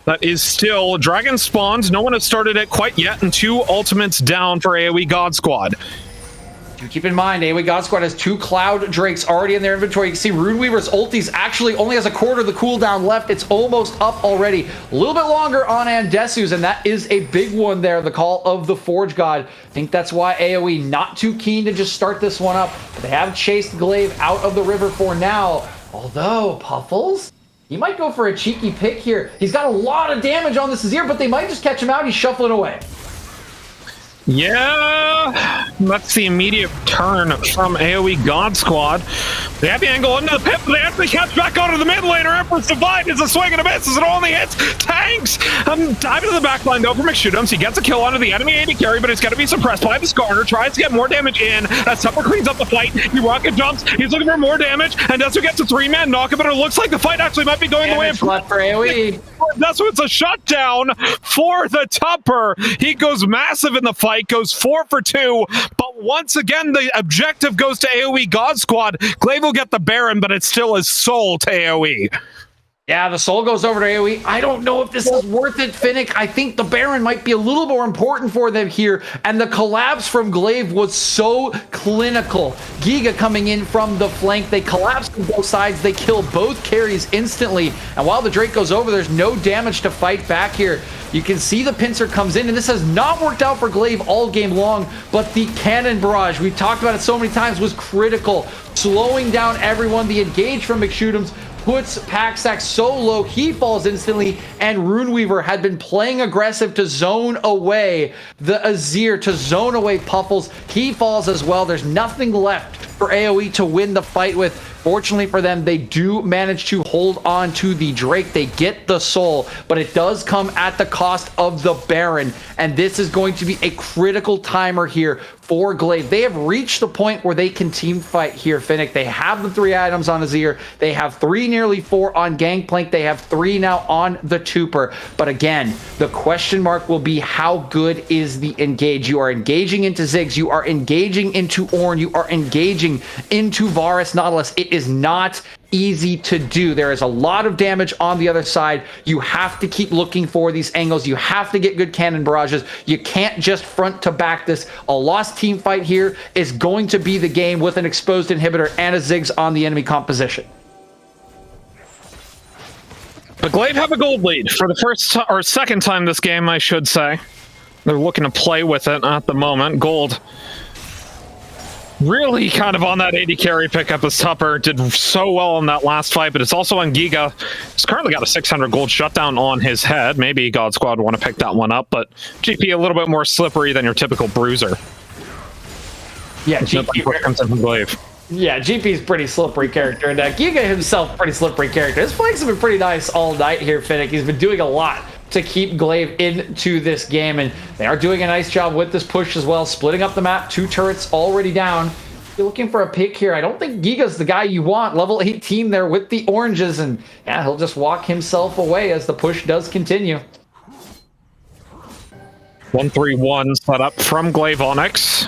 That is still Dragon spawns. No one has started it quite yet, and 2 ultimates down for AoE God Squad. Do keep in mind, AoE God Squad has 2 Cloud Drakes already in their inventory. You can see Runeweaver's ultis actually only has a quarter of the cooldown left. It's almost up already. A little bit longer on Andesu's, and that is a big one there, the call of the Forge God. I think that's why AoE not too keen to just start this one up. But they have chased Glaive out of the river for now. Although, Puffles, he might go for a cheeky pick here. He's got a lot of damage on this Azir, but they might just catch him out. He's shuffling away. Yeah, that's the immediate turn from AoE God Squad. They have the angle into the pit, but they have to catch back onto the mid laner. Emperor's Divide is a swing and a miss as it only hits tanks. Diving to the back line though for McShootums. He gets a kill onto the enemy AD carry, but it's going to be suppressed by the Skarner. Tries to get more damage in as Tupper cleans up the fight. He rocket jumps. He's looking for more damage, and Desu gets a 3-man knockup, but it looks like the fight actually might be going the way of left for AoE. That's what's a shutdown for the Tupper. He goes massive in the fight, goes 4 for 2, but once again the objective goes to AoE God Squad. Glaive will get the Baron, but it still is soul to AoE. Yeah, the soul goes over to AoE. I don't know if this is worth it, Finnick. I think the Baron might be a little more important for them here, and the collapse from Glaive was so clinical. Giga coming in from the flank. They collapse on both sides. They kill both carries instantly, and while the Drake goes over, there's no damage to fight back here. You can see the pincer comes in, and this has not worked out for Glaive all game long, but the Cannon Barrage, we've talked about it so many times, was critical. Slowing down everyone. The engage from McShootums puts Paxax so low, he falls instantly, and Runeweaver had been playing aggressive to zone away the Azir, to zone away Puffles. He falls as well. There's nothing left for AOE to win the fight with. Fortunately for them, they do manage to hold on to the Drake. They get the soul, but it does come at the cost of the Baron, and this is going to be a critical timer here for Glaive. They have reached the point where they can team fight here, Finnick. They have the 3 items on Azir. They have 3, nearly 4 on Gangplank. They have 3 now on the Tuper. But again, the question mark will be how good is the engage? You are engaging into Ziggs. You are engaging into Ornn. You are engaging into Varus Nautilus. It is not easy to do. There is a lot of damage on the other side. You have to keep looking for these angles. You have to get good cannon barrages. You can't just front to back this. A lost team fight here is going to be the game with an exposed inhibitor and a Ziggs on the enemy composition. The Glaive have a gold lead for the first or second time this game, I should say. They're looking to play with it at the moment. Gold really kind of on that AD carry pickup as Tupper did so well in that last fight, but it's also on Giga. He's currently got a 600 gold shutdown on his head. Maybe God Squad want to pick that one up, but GP a little bit more slippery than your typical bruiser. Yeah, GP comes in from Glaive. Yeah, GP's pretty slippery character, and Giga himself pretty slippery character. His flanks have been pretty nice all night here, Finnick. He's been doing a lot to keep Glaive into this game, and they are doing a nice job with this push as well, splitting up the map. 2 turrets already down. If you're looking for a pick here, I don't think Giga's the guy you want. Level 18 there with the oranges, and yeah, he'll just walk himself away as the push does continue. 1-3-1 set up from Glaive Onyx.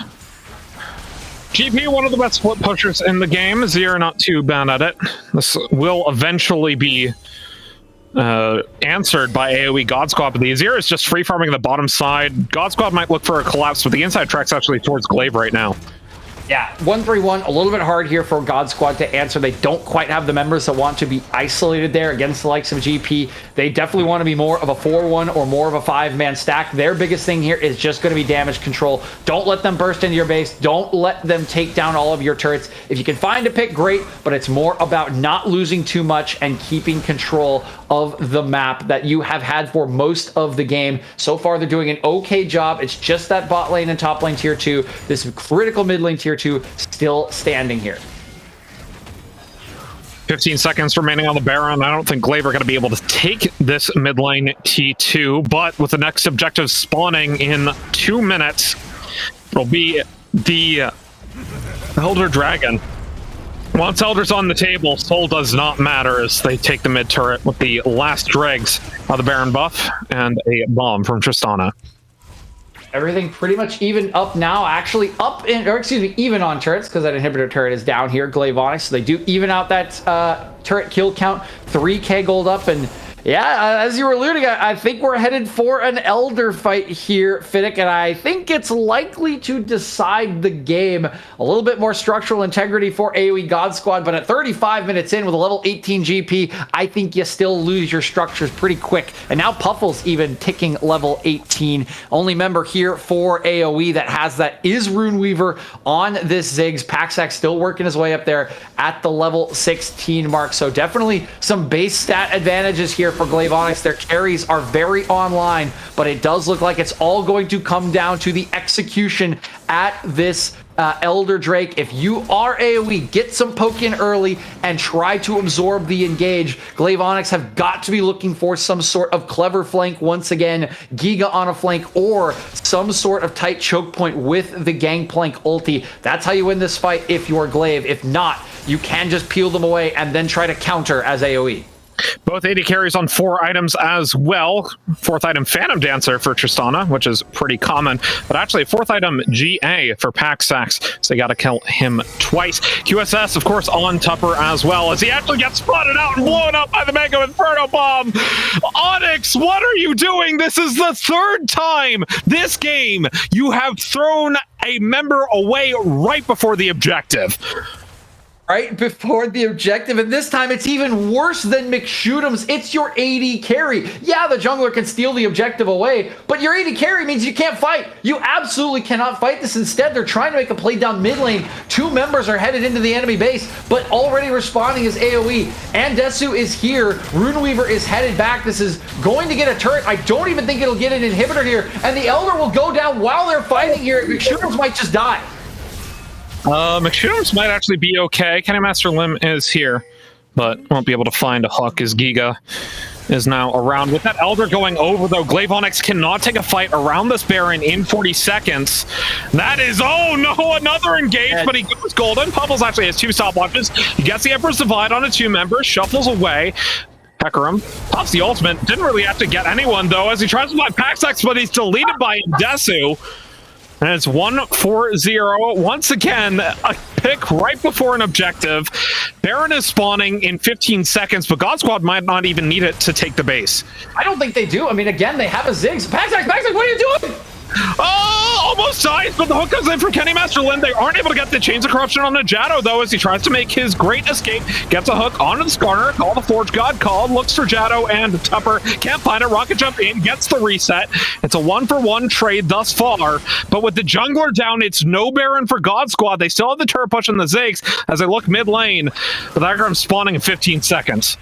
GP, one of the best split pushers in the game. Azir not too bad at it. This will eventually be answered by AOE God Squad, but the Azir is just free farming the bottom side. God Squad might look for a collapse, but the inside track's actually towards Glaive right now. Yeah, 1-3-1, a little bit hard here for God Squad to answer. They don't quite have the members that want to be isolated there against the likes of GP. They definitely want to be more of a 4-1 or more of a 5-man stack. Their biggest thing here is just going to be damage control. Don't let them burst into your base. Don't let them take down all of your turrets. If you can find a pick, great, but it's more about not losing too much and keeping control of the map that you have had for most of the game. So far, they're doing an okay job. It's just that bot lane and top lane tier 2, this critical mid lane tier 2 still standing here. 15 seconds remaining on the Baron. I don't think Glaive are going to be able to take this mid lane T2, but with the next objective spawning in 2 minutes, it'll be the Elder Dragon. Once Elder's on the table, soul does not matter as they take the mid turret with the last dregs of the Baron buff and a bomb from Tristana. Everything pretty much even up now, actually up in, or excuse me, even on turrets, because that inhibitor turret is down here, Glaive Onyx, so they do even out that turret kill count, 3k gold up, and yeah, as you were alluding, I think we're headed for an Elder fight here, Finnick, and I think it's likely to decide the game. A little bit more structural integrity for AOE God Squad, but at 35 minutes in with a level 18 GP, I think you still lose your structures pretty quick. And now Puffles even ticking level 18. Only member here for AOE that has that is Runeweaver on this Ziggs. Paxax still working his way up there at the level 16 mark, so definitely some base stat advantages here for Glaive Onyx. Their carries are very online, but it does look like it's all going to come down to the execution at this Elder Drake. If you are AOE, get some poke in early and try to absorb the engage. Glaive Onyx have got to be looking for some sort of clever flank once again, Giga on a flank, or some sort of tight choke point with the Gangplank ulti. That's how you win this fight if you're Glaive. If not, you can just peel them away and then try to counter as AOE. Both AD carries on 4 items as well. 4th item, Phantom Dancer for Tristana, which is pretty common. But actually, 4th item, GA for Paxax. So you got to kill him twice. QSS, of course, on Tupper as well, as he actually gets spotted out and blown up by the Mega Inferno Bomb. Onyx, what are you doing? This is the 3rd time this game you have thrown a member away right before the objective. right before the objective, and this time it's even worse than McShoot'em's. It's your AD carry. Yeah, the jungler can steal the objective away, but your AD carry means you can't fight. You absolutely cannot fight this. Instead, they're trying to make a play down mid lane. Two members are headed into the enemy base, but already responding is AOE. And Desu is here. Runeweaver is headed back. This is going to get a turret. I don't even think it'll get an inhibitor here, and the Elder will go down while they're fighting here. McShoot'em's might just die. McShoot'em's might actually be okay. Kenny Master Lim is here, but won't be able to find a hook as Giga is now around. With that Elder going over, though, Glaive Onyx cannot take a fight around this Baron in 40 seconds. That is, oh no, another engage, but he goes golden. Puffles actually has 2 stopwatches. He gets the Emperor's Divide on a 2 member, shuffles away. Hecarim pops the ultimate. Didn't really have to get anyone, though, as he tries to find Paxax, but he's deleted by Desu. And it's 1-4-0. Once again, a pick right before an objective. Baron is spawning in 15 seconds, but God Squad might not even need it to take the base. I don't think they do. I mean, again, they have a Ziggs. Paxax, what are you doing? Oh, almost dies, but the hook comes in from Kenny Master Lin. They aren't able to get the Chains of Corruption on Jado, though, as he tries to make his great escape. Gets a hook onto the Skarner. Call the Forge God. Call. Looks for Jado and Tupper. Can't find it. Rocket jump in. Gets the reset. It's a 1-for-1 trade thus far. But with the jungler down, it's no Baron for God Squad. They still have the turret push and the Ziggs as they look mid lane. But Hecarim's spawning in 15 seconds.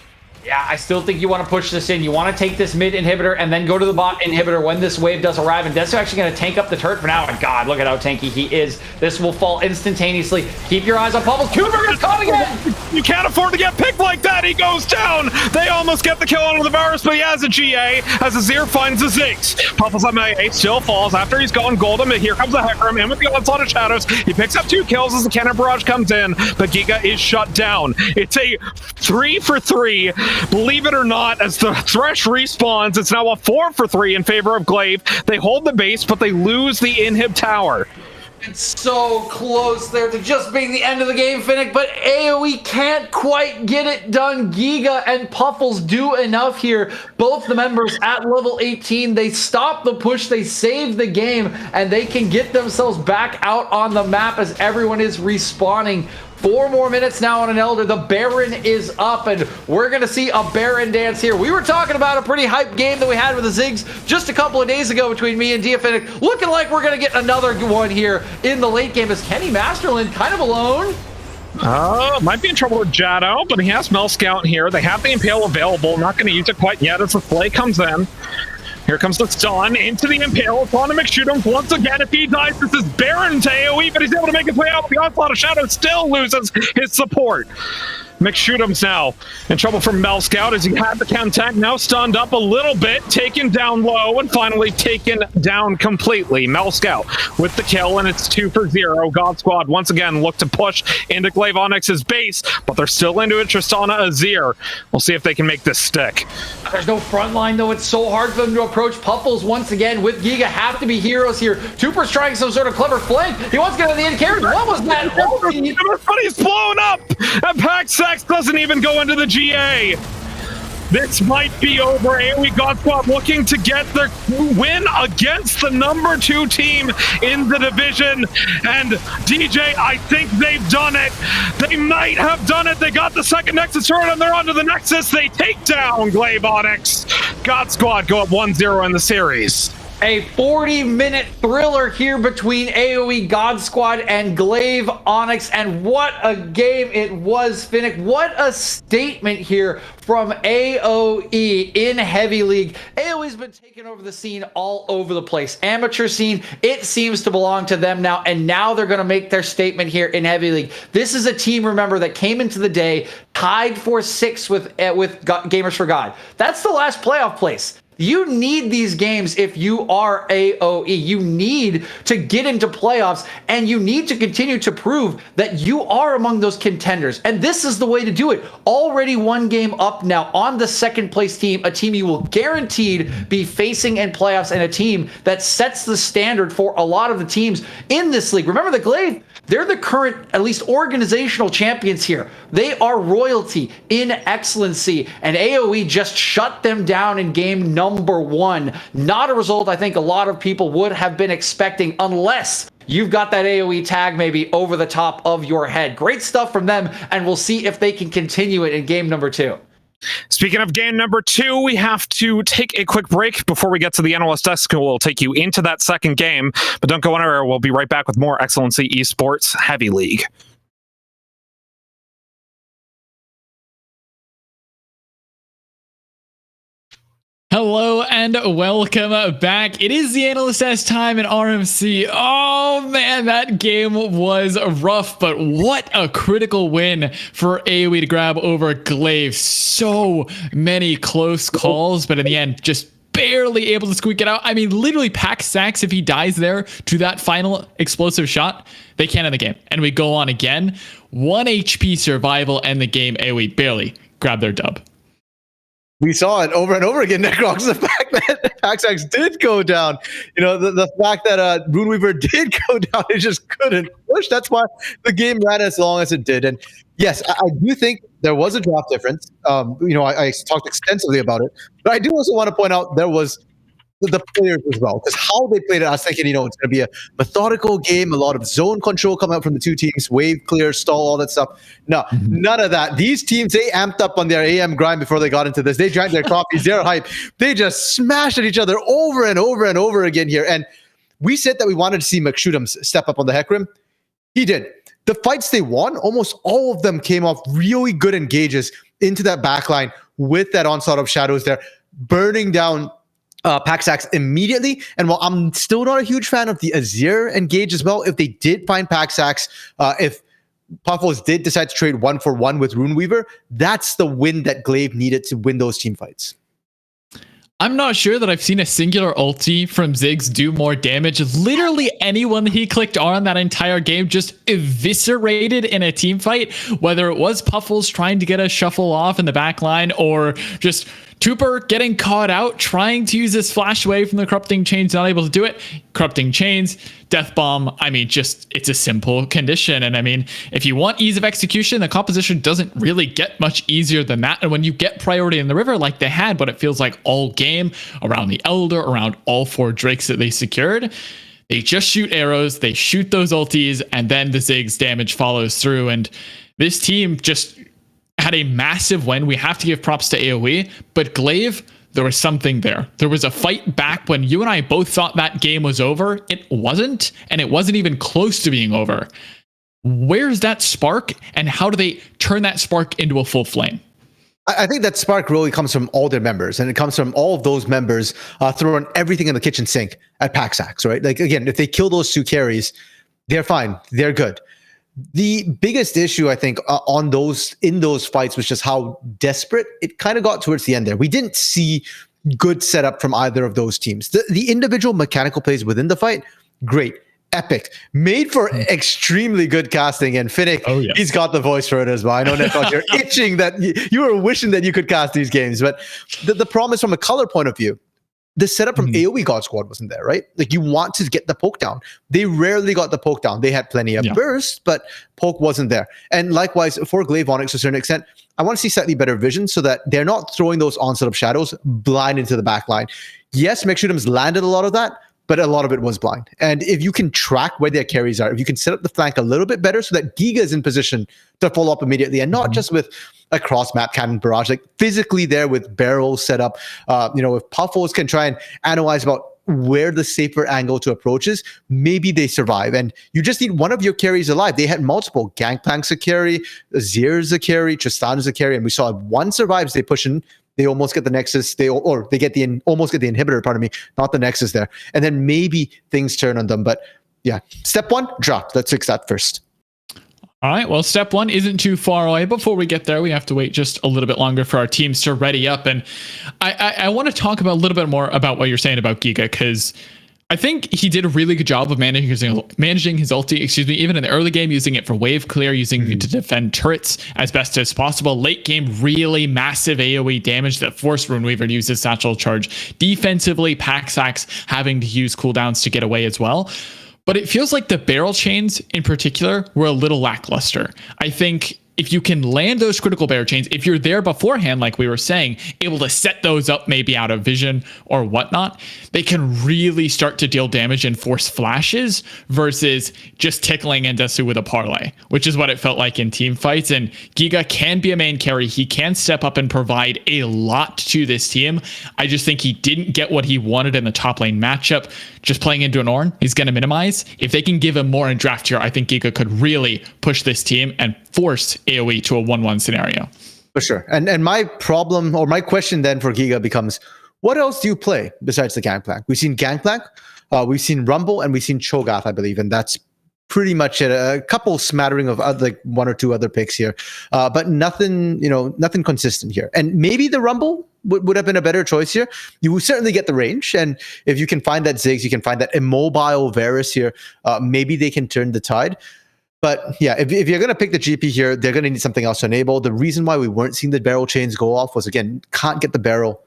Yeah, I still think you want to push this in. You want to take this mid inhibitor and then go to the bot inhibitor when this wave does arrive. And Desu actually going to tank up the turret for now. And God, look at how tanky he is. This will fall instantaneously. Keep your eyes on Puffles. Cooper gets caught again. You can't afford to get picked like that. He goes down. They almost get the kill onto the virus, but he has a GA as Azir finds the Ziggs. Puffles on MA still falls after he's gone golden. But here comes the Hecarim in with the onslaught of shadows. He picks up 2 kills as the cannon barrage comes in, but Giga is shut down. It's a 3-for-3. Believe it or not, as the Thresh respawns, it's now a 4-for-3 in favor of Glaive. They hold the base, but they lose the inhib tower. It's so close there to just being the end of the game, Finnick, but AOE can't quite get it done. Giga and Puffles do enough here. Both the members at level 18, they stop the push, they save the game, and they can get themselves back out on the map as everyone is respawning. 4 more minutes now on an Elder. The Baron is up, and we're going to see a Baron dance here. We were talking about a pretty hype game that we had with the Ziggs just a couple of days ago between me and Diafinic. Looking like we're going to get another one here in the late game. Is Kenny Masterland kind of alone? Might be in trouble with Jado, but he has Mel Scout here. They have the Impale available. Not going to use it quite yet as the play comes in. Here comes the stun into the Impale. It's on to McShoot'em once again. If he dies, this is Baron to AOE, but he's able to make his way out. The onslaught of shadow still loses his support. McShoot'em's now in trouble from Mel Scout as he had the contact, now stunned up a little bit, taken down low, and finally taken down completely. Mel Scout with the kill, and it's 2-for-0. God Squad once again look to push into Glaive Onyx's base, but they're still into it. Tristana Azir. We'll see if they can make this stick. There's no front line, though. It's so hard for them to approach. Puffles once again with Giga have to be heroes here. Tupper's trying some sort of clever flank. He wants to get on the end carry. What was that? Everybody's blown up, and Paxax doesn't even go into the GA. This might be over. AOE God Squad looking to get their win against the number 2 team in the division. And DJ, I think they've done it. They might have done it. They got the second Nexus turret and they're onto the Nexus. They take down Glaive Onyx. God Squad go up 1-0 in the series. A 40-minute thriller here between AOE God Squad and Glaive Onyx, and what a game it was, Finnick. What a statement here from AOE in Heavy League. AOE's been taking over the scene all over the place. Amateur scene, it seems to belong to them now, and now they're going to make their statement here in Heavy League. This is a team, remember, that came into the day tied for 6th with Gamers for God. That's the last playoff place. You need these games if you are AOE. You need to get into playoffs, and you need to continue to prove that you are among those contenders. And this is the way to do it. Already 1 game up now on the 2nd place team, a team you will guaranteed be facing in playoffs, and a team that sets the standard for a lot of the teams in this league. Remember, the Glaive, they're the current, at least organizational champions here. They are royalty in excellency, and AOE just shut them down in game number 1. Not a result I think a lot of people would have been expecting, unless you've got that AoE tag maybe over the top of your head. Great stuff from them, and we'll see if they can continue it in game number 2. Speaking of game number 2, we have to take a quick break before we get to the analyst desk. We'll take you into that second game, but don't go anywhere. We'll be right back with more Excellency Esports Heavy League. Hello and welcome back. It is the Analyst S time in RMC. Oh man, that game was rough, but what a critical win for AOE to grab over Glaive. So many close calls, but in the end, just barely able to squeak it out. I mean, literally Pack Sax, if he dies there to that final explosive shot, they can't end the game. And we go on again. 1 HP survival and the game. AOE barely grab their dub. We saw it over and over again, Necrox. The fact that Paxax did go down, the fact that Runeweaver did go down, it just couldn't push. That's why the game ran as long as it did. And yes, I do think there was a draft difference. I talked extensively about it, but I do also want to point out there was the players as well, because how they played it, I was thinking, it's going to be a methodical game, a lot of zone control coming out from the two teams, wave clear, stall, all that stuff. No, none of that. These teams, they amped up on their AM grind before they got into this. They drank their coffees, their hype. They just smashed at each other over and over and over again here. And we said that we wanted to see McShootums step up on the Hecarim. He did. The fights they won, almost all of them came off really good engages into that backline with that onslaught of shadows there, burning down Paxax immediately. And while I'm still not a huge fan of the Azir engage as well, if they did find Paxax, if Puffles did decide to trade 1-for-1 with Runeweaver, that's the win that Glaive needed to win those team fights. I'm not sure that I've seen a singular ulti from Ziggs do more damage. Literally anyone that he clicked on that entire game just eviscerated in a team fight, whether it was Puffles trying to get a shuffle off in the back line or just Tooper getting caught out, trying to use this flash away from the Corrupting Chains, not able to do it. Corrupting Chains, Death Bomb, it's a simple condition. And if you want ease of execution, the composition doesn't really get much easier than that. And when you get priority in the river like they had, but it feels like all game around the Elder, around all 4 Drakes that they secured, they just shoot arrows, they shoot those ultis, and then the Ziggs damage follows through. And this team just had a massive win. We have to give props to AOE, but Glaive, there was something there. There was a fight back when you and I both thought that game was over. It wasn't, and it wasn't even close to being over. Where's that spark, and how do they turn that spark into a full flame? I think that spark really comes from all their members, and it comes from all of those members throwing everything in the kitchen sink at Paxax, right? Like, again, if they kill those 2 carries, they're fine. They're good. The biggest issue, I think, in those fights was just how desperate it kind of got towards the end there. We didn't see good setup from either of those teams. The individual mechanical plays within the fight, great, epic, made for extremely good casting. And Finnick, he's got the voice for it as well. I know, Netflix, you're itching that you were wishing that you could cast these games. But the problem is, from a color point of view, the setup from AOE God Squad wasn't there, right? Like, you want to get the poke down. They rarely got the poke down. They had plenty of burst, but poke wasn't there. And likewise, for Glaive Onyx to a certain extent, I want to see slightly better vision so that they're not throwing those onset of shadows blind into the back line. Yes, McShootums landed a lot of that, but a lot of it was blind. And if you can track where their carries are, if you can set up the flank a little bit better so that Giga is in position to follow up immediately, and not just with a cross map cannon barrage, like physically there with barrels set up. If Puffles can try and analyze about where the safer angle to approach is, maybe they survive. And you just need one of your carries alive. They had multiple. Gangplank's a carry, Azir's a carry, Tristan's a carry, and we saw if one survives, they push in. They almost get the Nexus. Almost get the inhibitor. Pardon me, not the Nexus there. And then maybe things turn on them. But yeah, step 1, drop. Let's fix that first. All right, well, step 1 isn't too far away. Before we get there, we have to wait just a little bit longer for our teams to ready up. And I want to talk about a little bit more about what you're saying about Giga, because I think he did a really good job of managing his ulti, even in the early game, using it for wave clear, using it to defend turrets as best as possible. Late game, really massive AoE damage that forced Runeweaver to use his satchel charge. Defensively, Paxax having to use cooldowns to get away as well. But it feels like the barrel chains in particular were a little lackluster. I think if you can land those critical bear chains, if you're there beforehand, like we were saying, able to set those up maybe out of vision or whatnot, they can really start to deal damage and force flashes versus just tickling Endesu with a parlay, which is what it felt like in team fights. And Giga can be a main carry. He can step up and provide a lot to this team. I just think he didn't get what he wanted in the top lane matchup. Just playing into an Ornn, he's going to minimize. If they can give him more in draft here, I think Giga could really push this team and force AOE to a 1-1 scenario. For sure. And my problem or my question then for Giga becomes, what else do you play besides the Gangplank? We've seen Gangplank, we've seen Rumble, and we've seen Cho'Gath, I believe, and that's pretty much it. A couple smattering of other, like 1 or 2 other picks here, but nothing, nothing consistent here. And maybe the Rumble would have been a better choice here. You will certainly get the range, and if you can find that Ziggs, you can find that immobile Varus here, maybe they can turn the tide. But yeah, if you're going to pick the GP here, they're going to need something else to enable. The reason why we weren't seeing the barrel chains go off was, again, can't get the barrel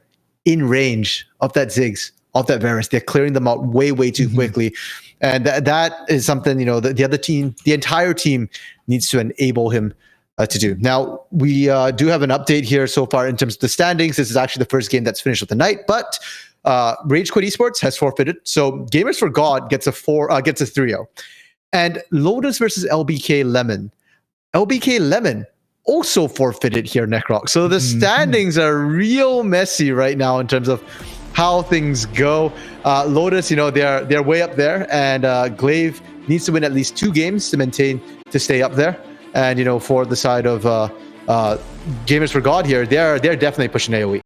in range of that Ziggs, of that Varus. They're clearing them out way too quickly. And that is something, the other team, the entire team needs to enable him to do. Now, we do have an update here so far in terms of the standings. This is actually the first game that's finished of the night, but Rage Quit Esports has forfeited. So Gamers for God gets a 3-0. And Lotus versus LBK Lemon. LBK Lemon also forfeited here, Necroc. So the standings are real messy right now in terms of how things go. Lotus, they're way up there, and Glaive needs to win at least 2 games to stay up there. And for the side of Gamers for God here, they're definitely pushing AOE.